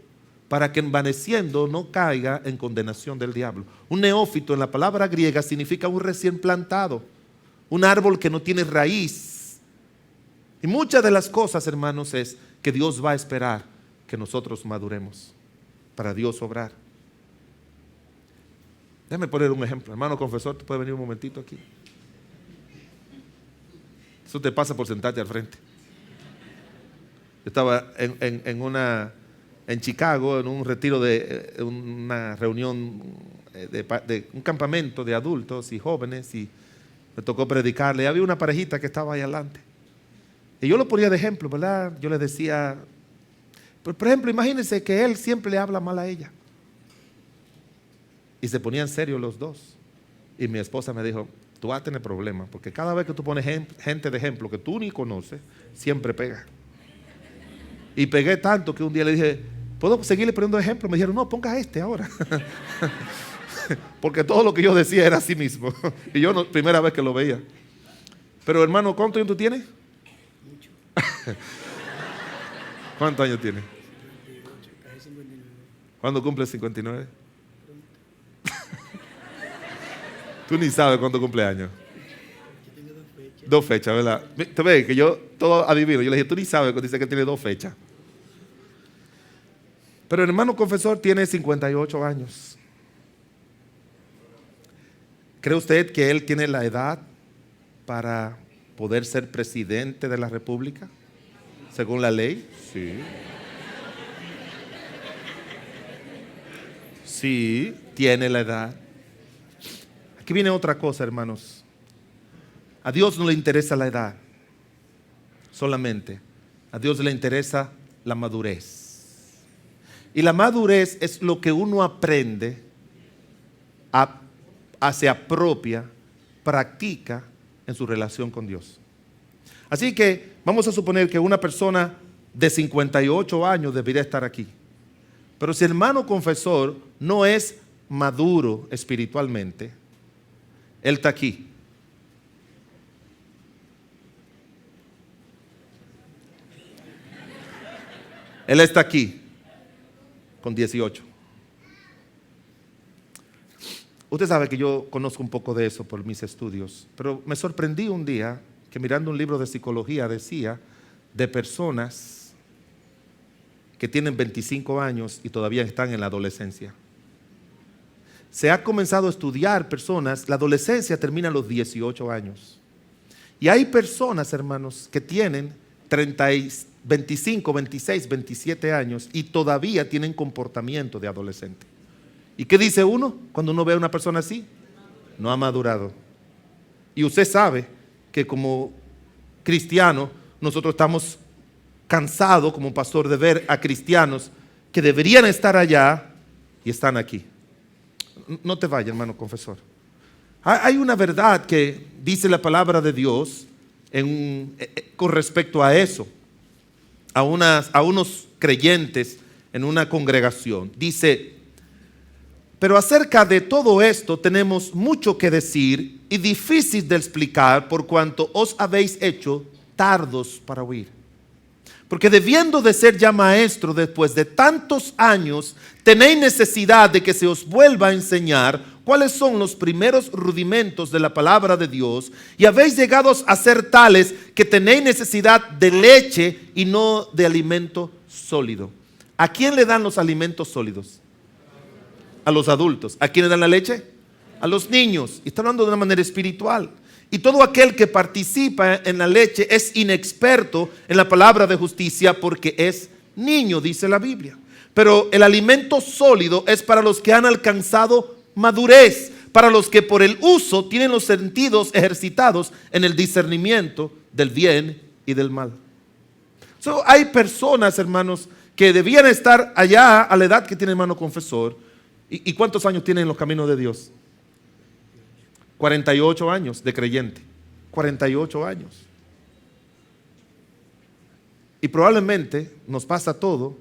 Speaker 1: para que envaneciendo no caiga en condenación del diablo. Un neófito en la palabra griega significa un recién plantado, un árbol que no tiene raíz. Y muchas de las cosas, hermanos, es que Dios va a esperar que nosotros maduremos para Dios obrar. Déjame poner un ejemplo. Hermano confesor, ¿tú puedes venir un momentito aquí? Eso te pasa por sentarte al frente. Yo estaba en Chicago, en un retiro de una reunión de un campamento de adultos y jóvenes, y me tocó predicarle. Y había una parejita que estaba ahí adelante. Y yo lo ponía de ejemplo, ¿verdad? Yo le decía, por ejemplo, imagínense que él siempre le habla mal a ella. Y se ponían serios los dos. Y mi esposa me dijo, tú vas a tener problemas, porque cada vez que tú pones gente de ejemplo que tú ni conoces, siempre pega. Y pegué tanto que un día le dije, ¿puedo seguirle poniendo ejemplo? Me dijeron, no, ponga este ahora. Porque todo lo que yo decía era así mismo. Y yo no, primera vez que lo veía. Pero hermano, ¿cuántos años tú tienes? Mucho. ¿Cuántos años tienes? 58, casi 59. ¿Cuándo cumples 59? Tú ni sabes cuándo cumple años. Yo tengo 2 fechas. 2 fechas, ¿verdad? Te ves que yo todo adivino. Yo le dije, tú ni sabes cuando dice que tiene 2 fechas. Pero el hermano confesor tiene 58 años. ¿Cree usted que él tiene la edad para poder ser presidente de la República? Según la ley. Sí. Sí, tiene la edad. Aquí viene otra cosa, hermanos. A Dios no le interesa la edad solamente. A Dios le interesa la madurez. Y la madurez es lo que uno aprende, se apropia, practica en su relación con Dios. Así que vamos a suponer que una persona de 58 años debería estar aquí. Pero si el hermano confesor no es maduro espiritualmente, él está aquí. Él está aquí con 18. Usted sabe que yo conozco un poco de eso por mis estudios, pero me sorprendí un día que mirando un libro de psicología decía de personas que tienen 25 años y todavía están en la adolescencia. Se ha comenzado a estudiar personas, la adolescencia termina a los 18 años. Y hay personas, hermanos, que tienen 25, 26, 27 años y todavía tienen comportamiento de adolescente. ¿Y qué dice uno cuando uno ve a una persona así? No ha madurado. Y usted sabe que como cristiano nosotros estamos cansados como pastor de ver a cristianos que deberían estar allá y están aquí. No te vayas, hermano confesor. Hay una verdad que dice la palabra de Dios con respecto a eso, a unos creyentes en una congregación. Dice, pero acerca de todo esto tenemos mucho que decir y difícil de explicar por cuanto os habéis hecho tardos para oír. Porque debiendo de ser ya maestro después de tantos años, tenéis necesidad de que se os vuelva a enseñar cuáles son los primeros rudimentos de la palabra de Dios, y habéis llegado a ser tales que tenéis necesidad de leche y no de alimento sólido. ¿A quién le dan los alimentos sólidos? A los adultos. ¿A quién le dan la leche? A los niños. Y está hablando de una manera espiritual. Y todo aquel que participa en la leche es inexperto en la palabra de justicia porque es niño, dice la Biblia. Pero el alimento sólido es para los que han alcanzado madurez, para los que por el uso tienen los sentidos ejercitados en el discernimiento del bien y del mal. Hay personas, hermanos, que debían estar allá a la edad que tiene el hermano confesor. ¿Y cuántos años tienen en los caminos de Dios? 48 años de creyente. 48 años. Y probablemente nos pasa todo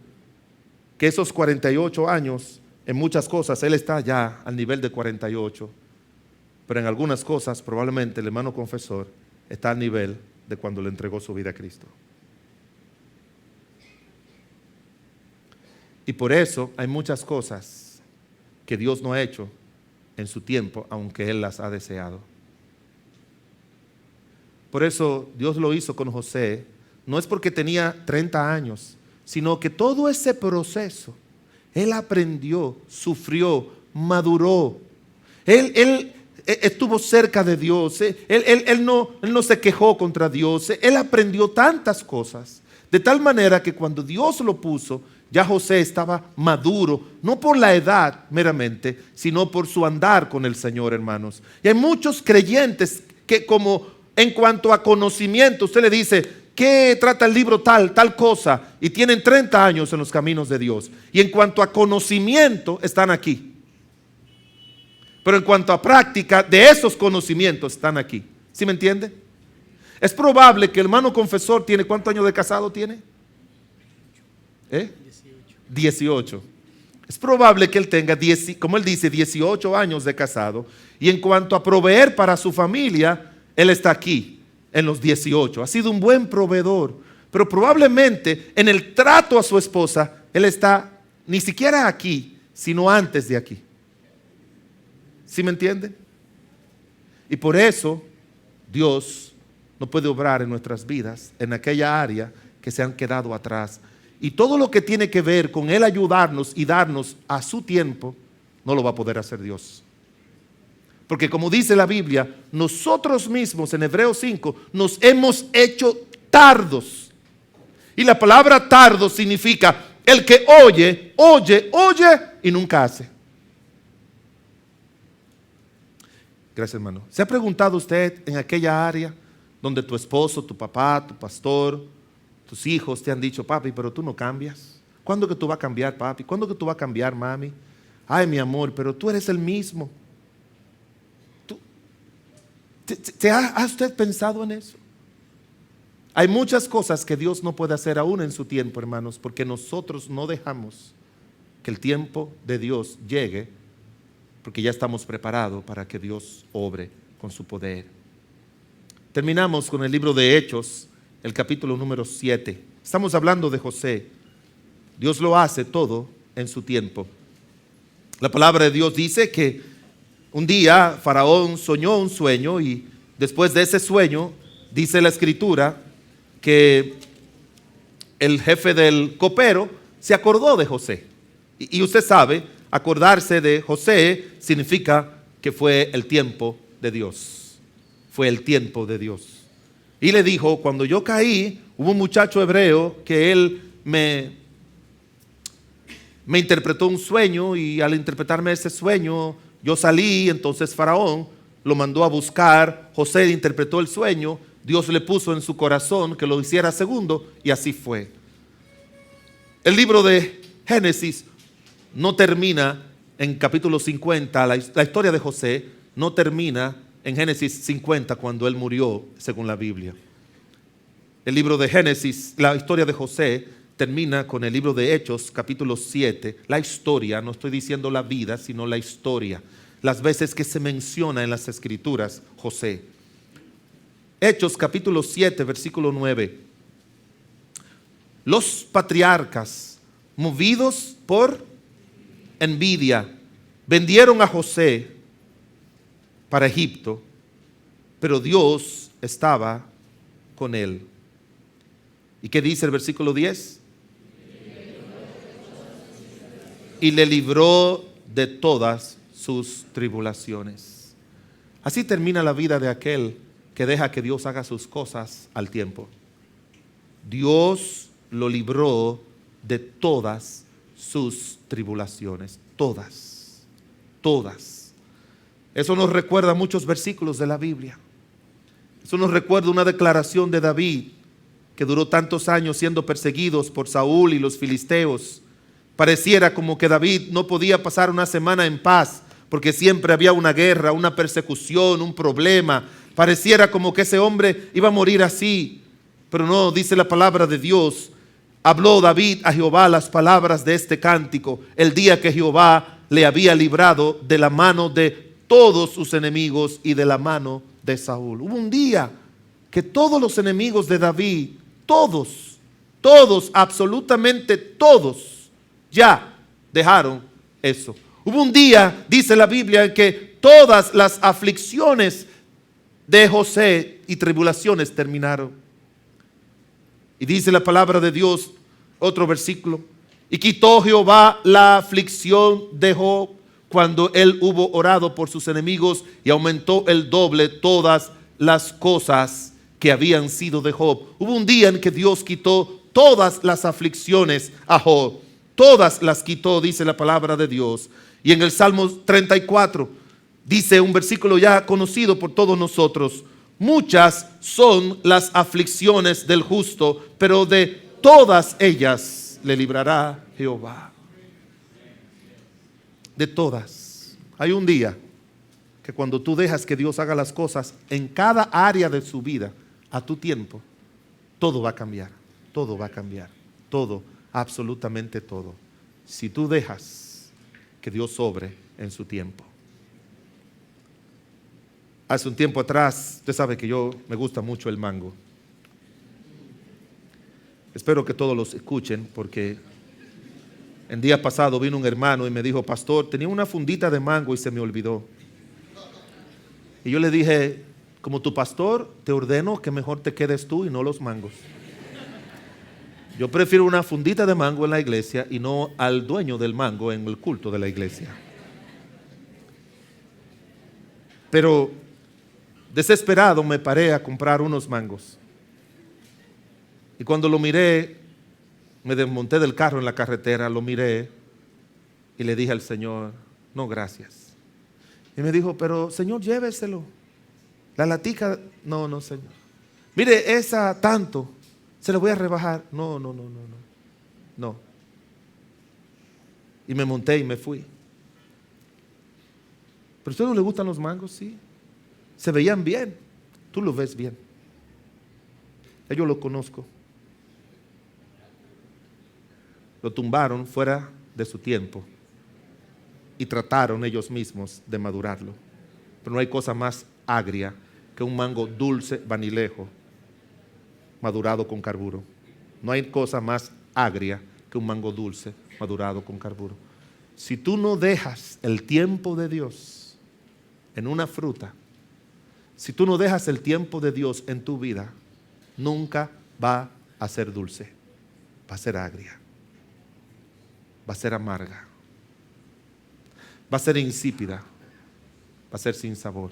Speaker 1: que esos 48 años, en muchas cosas, él está ya al nivel de 48, pero en algunas cosas probablemente el hermano confesor está al nivel de cuando le entregó su vida a Cristo. Y por eso hay muchas cosas que Dios no ha hecho en su tiempo, aunque Él las ha deseado. Por eso Dios lo hizo con José, no es porque tenía 30 años, sino que todo ese proceso, Él aprendió, sufrió, maduró. Él estuvo cerca de Dios, él no se quejó contra Dios, Él aprendió tantas cosas, de tal manera que cuando Dios lo puso, ya José estaba maduro, no por la edad meramente, sino por su andar con el Señor, hermanos. Y hay muchos creyentes que como en cuanto a conocimiento, usted le dice, ¿qué trata el libro tal cosa? Y tienen 30 años en los caminos de Dios. Y en cuanto a conocimiento, están aquí. Pero en cuanto a práctica, de esos conocimientos están aquí. ¿Sí me entiende? Es probable que el hermano confesor tiene, ¿cuántos años de casado tiene? 18. Es probable que él tenga, como él dice, 18 años de casado. Y en cuanto a proveer para su familia, él está aquí, en los 18. Ha sido un buen proveedor. Pero probablemente en el trato a su esposa, él está ni siquiera aquí, sino antes de aquí. ¿Sí me entienden? Y por eso Dios no puede obrar en nuestras vidas, en aquella área que se han quedado atrás. Y todo lo que tiene que ver con Él ayudarnos y darnos a su tiempo, no lo va a poder hacer Dios. Porque como dice la Biblia, nosotros mismos en Hebreos 5 nos hemos hecho tardos. Y la palabra tardo significa el que oye y nunca hace. Gracias, hermano. ¿Se ha preguntado usted en aquella área donde tu esposo, tu papá, tu pastor, tus hijos te han dicho, papi, pero tú no cambias? ¿Cuándo que tú vas a cambiar, papi? ¿Cuándo que tú vas a cambiar, mami? Ay, mi amor, pero tú eres el mismo. ¿Ha usted pensado en eso? Hay muchas cosas que Dios no puede hacer aún en su tiempo, hermanos, porque nosotros no dejamos que el tiempo de Dios llegue, porque ya estamos preparados para que Dios obre con su poder. Terminamos con el libro de Hechos, el capítulo número 7. Estamos hablando de José. Dios lo hace todo en su tiempo. La palabra de Dios dice que un día Faraón soñó un sueño y después de ese sueño dice la escritura que el jefe del copero se acordó de José. Y usted sabe, acordarse de José significa que fue el tiempo de Dios. Fue el tiempo de Dios. Y le dijo, cuando yo caí, hubo un muchacho hebreo que él me interpretó un sueño y al interpretarme ese sueño, yo salí, entonces Faraón lo mandó a buscar, José interpretó el sueño, Dios le puso en su corazón que lo hiciera segundo y así fue. El libro de Génesis no termina en capítulo 50, la historia de José no termina en Génesis 50 cuando él murió, según la Biblia. El libro de Génesis, la historia de José, termina con el libro de Hechos, capítulo 7, la historia, no estoy diciendo la vida, sino la historia, las veces que se menciona en las Escrituras José. Hechos, capítulo 7, versículo 9. Los patriarcas, movidos por envidia, vendieron a José para Egipto, pero Dios estaba con él. ¿Y qué dice el versículo 10? Y le libró de todas sus tribulaciones. Así termina la vida de aquel que deja que Dios haga sus cosas al tiempo. Dios lo libró de todas sus tribulaciones. Todas. Eso nos recuerda muchos versículos de la Biblia. Eso nos recuerda una declaración de David, que duró tantos años siendo perseguidos por Saúl y los filisteos. Pareciera como que David no podía pasar una semana en paz, porque siempre había una guerra, una persecución, un problema. Pareciera como que ese hombre iba a morir así, pero no, dice la palabra de Dios. Habló David a Jehová las palabras de este cántico, el día que Jehová le había librado de la mano de todos sus enemigos y de la mano de Saúl. Hubo un día que todos los enemigos de David, todos, absolutamente todos, ya dejaron eso. Hubo un día, dice la Biblia, en que todas las aflicciones de José y tribulaciones terminaron. Y dice la palabra de Dios, otro versículo, y quitó Jehová la aflicción de Job cuando él hubo orado por sus enemigos, y aumentó el doble todas las cosas que habían sido de Job. Hubo un día en que Dios quitó todas las aflicciones a Job. Todas las quitó, dice la palabra de Dios. Y en el Salmo 34 dice un versículo ya conocido por todos nosotros: muchas son las aflicciones del justo, pero de todas ellas le librará Jehová. De todas. Hay un día que cuando tú dejas que Dios haga las cosas en cada área de su vida a tu tiempo, todo va a cambiar. Todo va a cambiar. Todo, absolutamente todo. Si tú dejas que Dios obre en su tiempo. Hace un tiempo atrás, usted sabe que yo me gusta mucho el mango. Espero que todos los escuchen, porque el día pasado vino un hermano y me dijo: pastor, tenía una fundita de mango y se me olvidó. Y yo le dije: como tu pastor, te ordeno que mejor te quedes tú y no los mangos. Yo prefiero una fundita de mango en la iglesia y no al dueño del mango en el culto de la iglesia. Pero desesperado me paré a comprar unos mangos. Y cuando lo miré, me desmonté del carro en la carretera, lo miré y le dije al Señor: no, gracias. Y me dijo: pero Señor, lléveselo. La latica, no, Señor. Mire, esa tanto, se la voy a rebajar. No. Y me monté y me fui. ¿Pero a usted no le gustan los mangos? Sí. Se veían bien. Tú los ves bien. Yo lo conozco. Lo tumbaron fuera de su tiempo y trataron ellos mismos de madurarlo. Pero no hay cosa más agria que un mango dulce, vanilejo, madurado con carburo. No hay cosa más agria que un mango dulce, madurado con carburo. Si tú no dejas el tiempo de Dios en una fruta, si tú no dejas el tiempo de Dios en tu vida, nunca va a ser dulce, va a ser agria, va a ser amarga, va a ser insípida, va a ser sin sabor.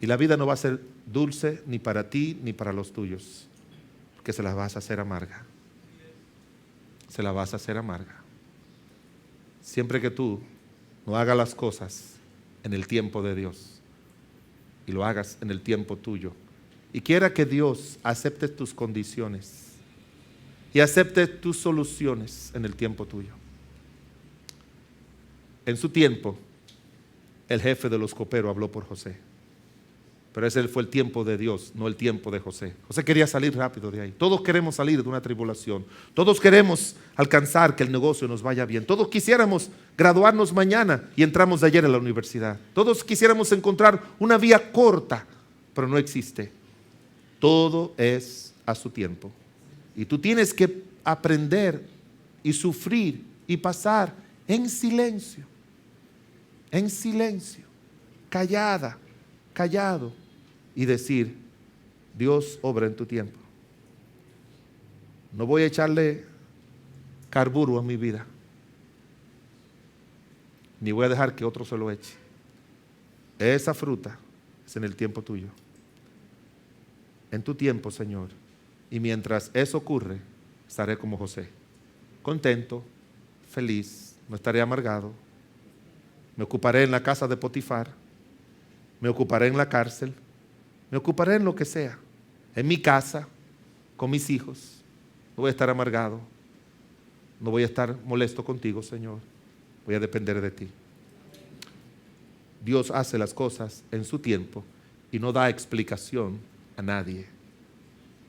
Speaker 1: Y la vida no va a ser dulce ni para ti ni para los tuyos, porque se la vas a hacer amarga. Se la vas a hacer amarga. Siempre que tú no hagas las cosas en el tiempo de Dios y lo hagas en el tiempo tuyo, y quiera que Dios acepte tus condiciones y acepte tus soluciones en el tiempo tuyo. En su tiempo, el jefe de los coperos habló por José. Pero ese fue el tiempo de Dios, no el tiempo de José. José quería salir rápido de ahí. Todos queremos salir de una tribulación. Todos queremos alcanzar que el negocio nos vaya bien. Todos quisiéramos graduarnos mañana y entramos de ayer a la universidad. Todos quisiéramos encontrar una vía corta, pero no existe. Todo es a su tiempo. Y tú tienes que aprender y sufrir y pasar en silencio, callado, y decir: Dios obra en tu tiempo. No voy a echarle carburo a mi vida, ni voy a dejar que otro se lo eche. Esa fruta es en el tiempo tuyo, en tu tiempo, Señor. Y mientras eso ocurre, estaré como José, contento, feliz, no estaré amargado. Me ocuparé en la casa de Potifar, me ocuparé en la cárcel, me ocuparé en lo que sea, en mi casa, con mis hijos. No voy a estar amargado, no voy a estar molesto contigo, Señor. Voy a depender de ti. Dios hace las cosas en su tiempo y no da explicación a nadie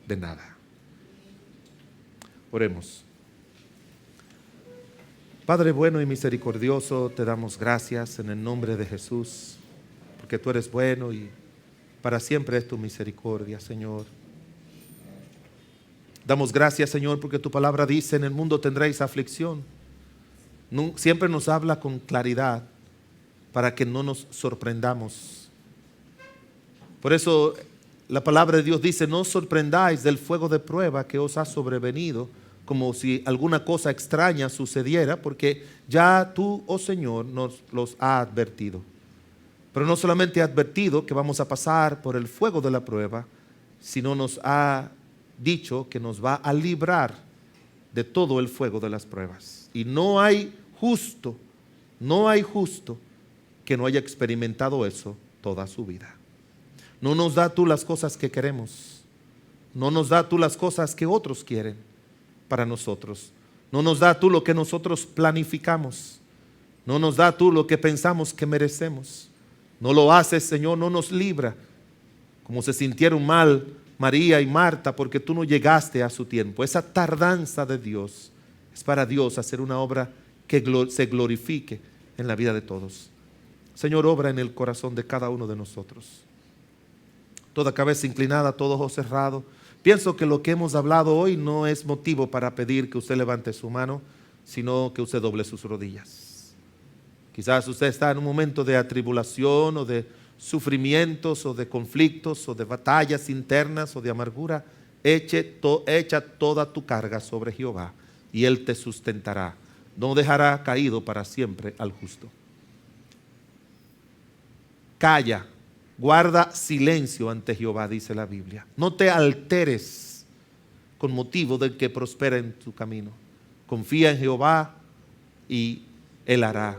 Speaker 1: de nada. Oremos. Padre bueno y misericordioso, te damos gracias en el nombre de Jesús, porque tú eres bueno y para siempre es tu misericordia, Señor. Damos gracias, Señor, porque tu palabra dice: en el mundo tendréis aflicción. Siempre nos habla con claridad para que no nos sorprendamos. Por eso la palabra de Dios dice: no os sorprendáis del fuego de prueba que os ha sobrevenido, como si alguna cosa extraña sucediera, porque ya tú, oh Señor, nos los ha advertido. Pero no solamente ha advertido que vamos a pasar por el fuego de la prueba, sino nos ha dicho que nos va a librar de todo el fuego de las pruebas. Y no hay justo que no haya experimentado eso toda su vida. No nos da tú las cosas que queremos, no nos da tú las cosas que otros quieren para nosotros, no nos da tú lo que nosotros planificamos, no nos da tú lo que pensamos que merecemos. No lo haces, Señor, no nos libra, como se sintieron mal María y Marta porque tú no llegaste a su tiempo. Esa tardanza de Dios es para Dios hacer una obra que se glorifique en la vida de todos. Señor, obra en el corazón de cada uno de nosotros. Toda cabeza inclinada, todo ojo cerrado. Pienso que lo que hemos hablado hoy no es motivo para pedir que usted levante su mano, sino que usted doble sus rodillas. Quizás usted está en un momento de atribulación o de sufrimientos o de conflictos o de batallas internas o de amargura. Echa toda tu carga sobre Jehová y Él te sustentará. No dejará caído para siempre al justo. Calla, guarda silencio ante Jehová, dice la Biblia. No te alteres con motivo del que prospera en tu camino. Confía en Jehová y Él hará.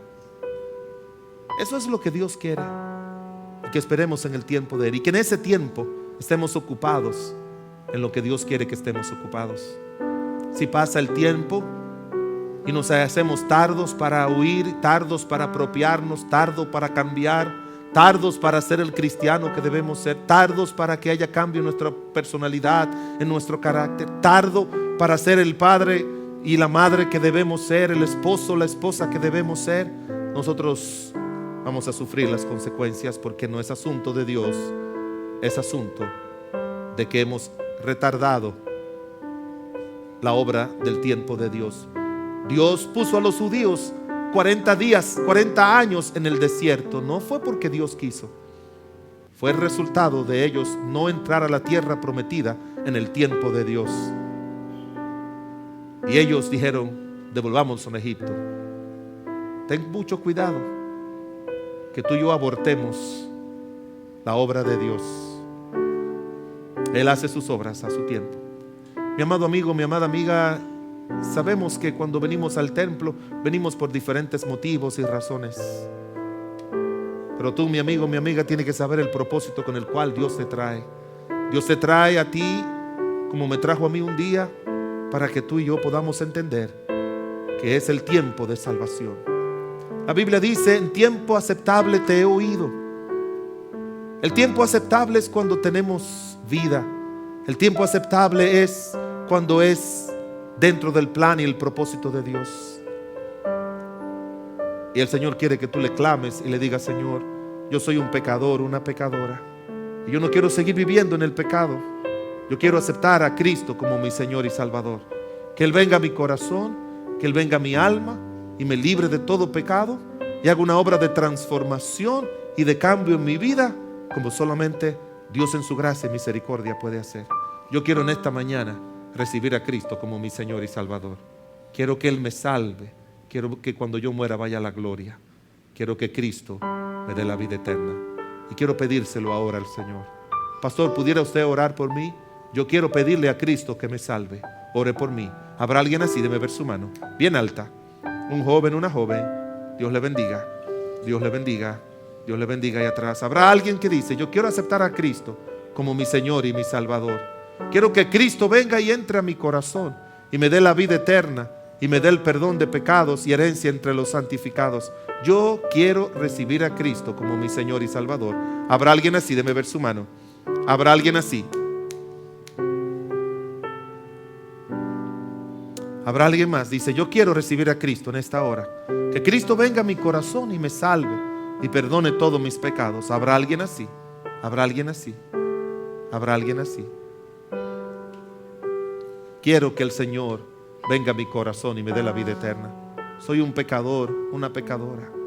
Speaker 1: Eso es lo que Dios quiere. Y que esperemos en el tiempo de Él. Y que en ese tiempo estemos ocupados en lo que Dios quiere que estemos ocupados. Si pasa el tiempo y nos hacemos tardos para huir, tardos para apropiarnos, tardos para cambiar, tardos para ser el cristiano que debemos ser, tardos para que haya cambio en nuestra personalidad, en nuestro carácter, tardo para ser el padre y la madre que debemos ser, el esposo, la esposa que debemos ser, nosotros vamos a sufrir las consecuencias, porque no es asunto de Dios, es asunto de que hemos retardado la obra del tiempo de Dios. Dios puso a los judíos 40 días, 40 años en el desierto. No fue porque Dios quiso, fue el resultado de ellos no entrar a la tierra prometida en el tiempo de Dios. Y ellos dijeron: devolvámonos a Egipto. Ten mucho cuidado que tú y yo abortemos la obra de Dios. Él hace sus obras a su tiempo. Mi amado amigo, mi amada amiga, sabemos que cuando venimos al templo, venimos por diferentes motivos y razones. Pero tú, mi amigo, mi amiga, tienes que saber el propósito con el cual Dios te trae. Dios te trae a ti como me trajo a mí un día, para que tú y yo podamos entender que es el tiempo de salvación. La Biblia dice: en tiempo aceptable te he oído. El tiempo aceptable es cuando tenemos vida. El tiempo aceptable es cuando es dentro del plan y el propósito de Dios. Y el Señor quiere que tú le clames y le digas: Señor, yo soy un pecador, una pecadora, y yo no quiero seguir viviendo en el pecado. Yo quiero aceptar a Cristo como mi Señor y Salvador. Que Él venga a mi corazón, que Él venga a mi alma y me libre de todo pecado y haga una obra de transformación y de cambio en mi vida, como solamente Dios en su gracia y misericordia puede hacer. Yo quiero en esta mañana recibir a Cristo como mi Señor y Salvador. Quiero que Él me salve. Quiero que cuando yo muera vaya a la gloria. Quiero que Cristo me dé la vida eterna. Y quiero pedírselo ahora al Señor. Pastor, ¿pudiera usted orar por mí? Yo quiero pedirle a Cristo que me salve. Ore por mí. ¿Habrá alguien así? Déme ver su mano. Bien alta. Un joven, una joven. Dios le bendiga. Dios le bendiga. Dios le bendiga ahí atrás. ¿Habrá alguien que dice: yo quiero aceptar a Cristo como mi Señor y mi Salvador? Quiero que Cristo venga y entre a mi corazón y me dé la vida eterna y me dé el perdón de pecados y herencia entre los santificados. Yo quiero recibir a Cristo como mi Señor y Salvador. ¿Habrá alguien así? Déme ver su mano. ¿Habrá alguien así? ¿Habrá alguien más? Dice: yo quiero recibir a Cristo en esta hora. Que Cristo venga a mi corazón y me salve y perdone todos mis pecados. ¿Habrá alguien así? ¿Habrá alguien así? ¿Habrá alguien así? quiero que el Señor venga a mi corazón y me dé la vida eterna. Soy un pecador, una pecadora.